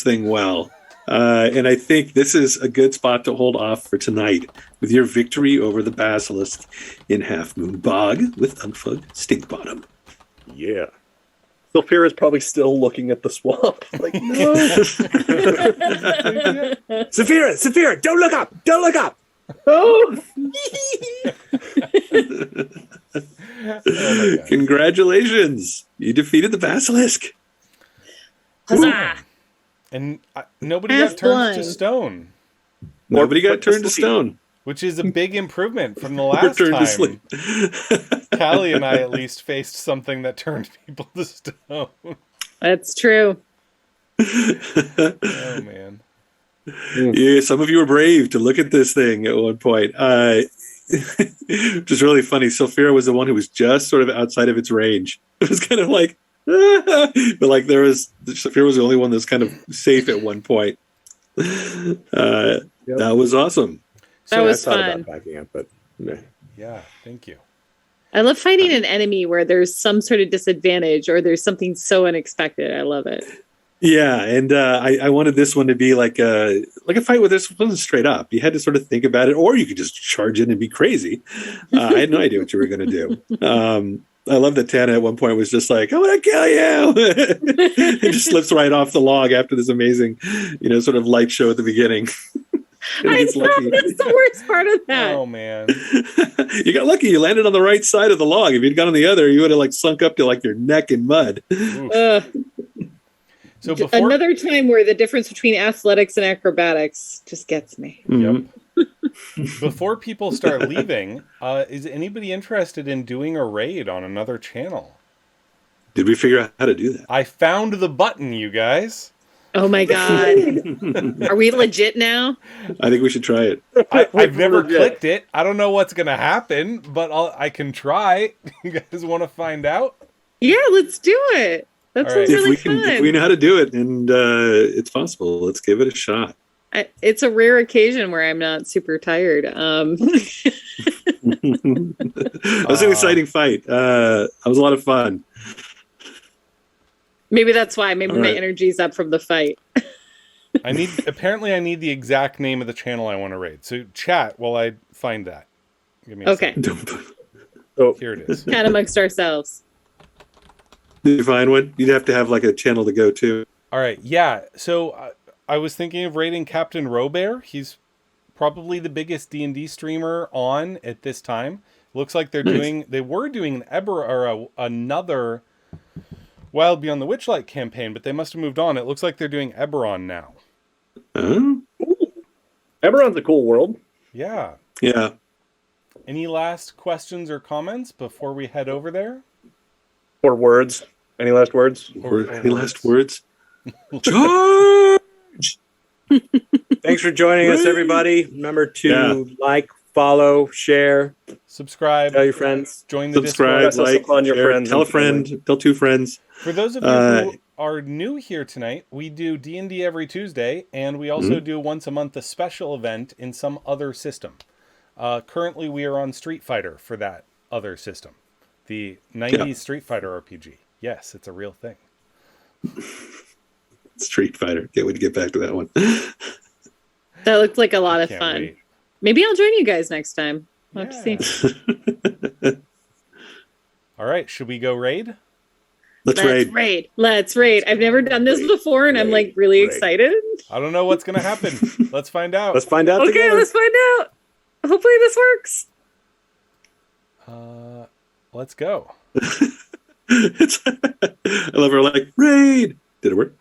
thing well. And I think this is a good spot to hold off for tonight with your victory over the basilisk in Half Moon Bog with Ugfunk Stinkbottom. Yeah. Sophia is probably still looking at the swamp. Like, no. Saphira, don't look up! Don't look up! Oh. Oh my God. Congratulations! You defeated the basilisk. Huzzah! And nobody Half got turned to blind. stone, Nobody got put to turned to sleep. stone. which is a big improvement from the Or last turned to time. sleep. Callie and I at least faced something that turned people to stone. That's true. Oh, man. Yeah, some of you were brave to look at this thing at one point. Which is really funny. Sophia was the one who was just sort of outside of its range. It was kind of like, but like Sophia was the only one that was kind of safe at one point. That was awesome. That was I thought fun. about backing up, but Yeah, thank you. I love fighting an enemy where there's some sort of disadvantage or there's something so unexpected. I love it. Yeah, and I wanted this one to be like a fight where this wasn't straight up. You had to sort of think about it, or you could just charge in and be crazy. I had no idea what you were going to do. I love that Tana at one point was just like, "I want to kill you!" It just slips right off the log after this amazing, sort of light show at the beginning. And I gets know, lucky. that's the worst part of that. Oh, man. You got lucky. You landed on the right side of the log. If you'd gone on the other, you would have like sunk up to like your neck in mud. Oof. Ugh. So before... Another time where the difference between athletics and acrobatics just gets me. Mhm. Before people start leaving, is anybody interested in doing a raid on another channel? Did we figure out how to do that? I found the button, you guys. Oh my god. Are we legit now? I think we should try it. I've never Legit. clicked it. I don't know what's going to happen, but I can try. You guys want to find out? Yeah, let's do it. That All sounds right. really If we know how to do it and it's possible, let's give it a shot. It's a rare occasion where I'm not super tired. That was an exciting fight. That was a lot of fun. Maybe that's why. Maybe All my right. energy's up from the fight. I need the exact name of the channel I want to raid. So chat while I find that. Give me a Okay. second. So Here it is. Kind amongst ourselves. Did you find one? You'd have to have like a channel to go to. All right. Yeah. So I was thinking of raiding Captain Robert. He's probably the biggest D&D streamer on at this time. Looks like they were doing an another Wild Beyond the Witchlight campaign, but they must have moved on. It looks like they're doing Eberron now. Eberron's a cool world. Yeah. Yeah. Any last questions or comments before we head over there? Or words. Any last words? Any last words? Charge! thanks for joining us, everybody. Remember to like, follow, share, Subscribe. tell your friends. Join the Subscribe, Discord. Discord. like, Upon your share, friends tell a and family. friend, tell two friends. For those of you who are new here tonight, we do D&D every Tuesday, and we also do once a month a special event in some other system. Currently, we are on Street Fighter for that other system. The 90s Street Fighter RPG. Yes, it's a real thing. Street Fighter. Can't wait to get back to that one. That looked like a lot of Can't fun. wait. Maybe I'll join you guys next time. We'll have to see. All right, should we go raid? Let's raid. Let's raid. I've never done this before, and I'm like really excited. I don't know what's going to happen. Let's find out. Let's find out Okay, together. let's find out. Hopefully this works. Let's go. I love her like, raid! Did it work?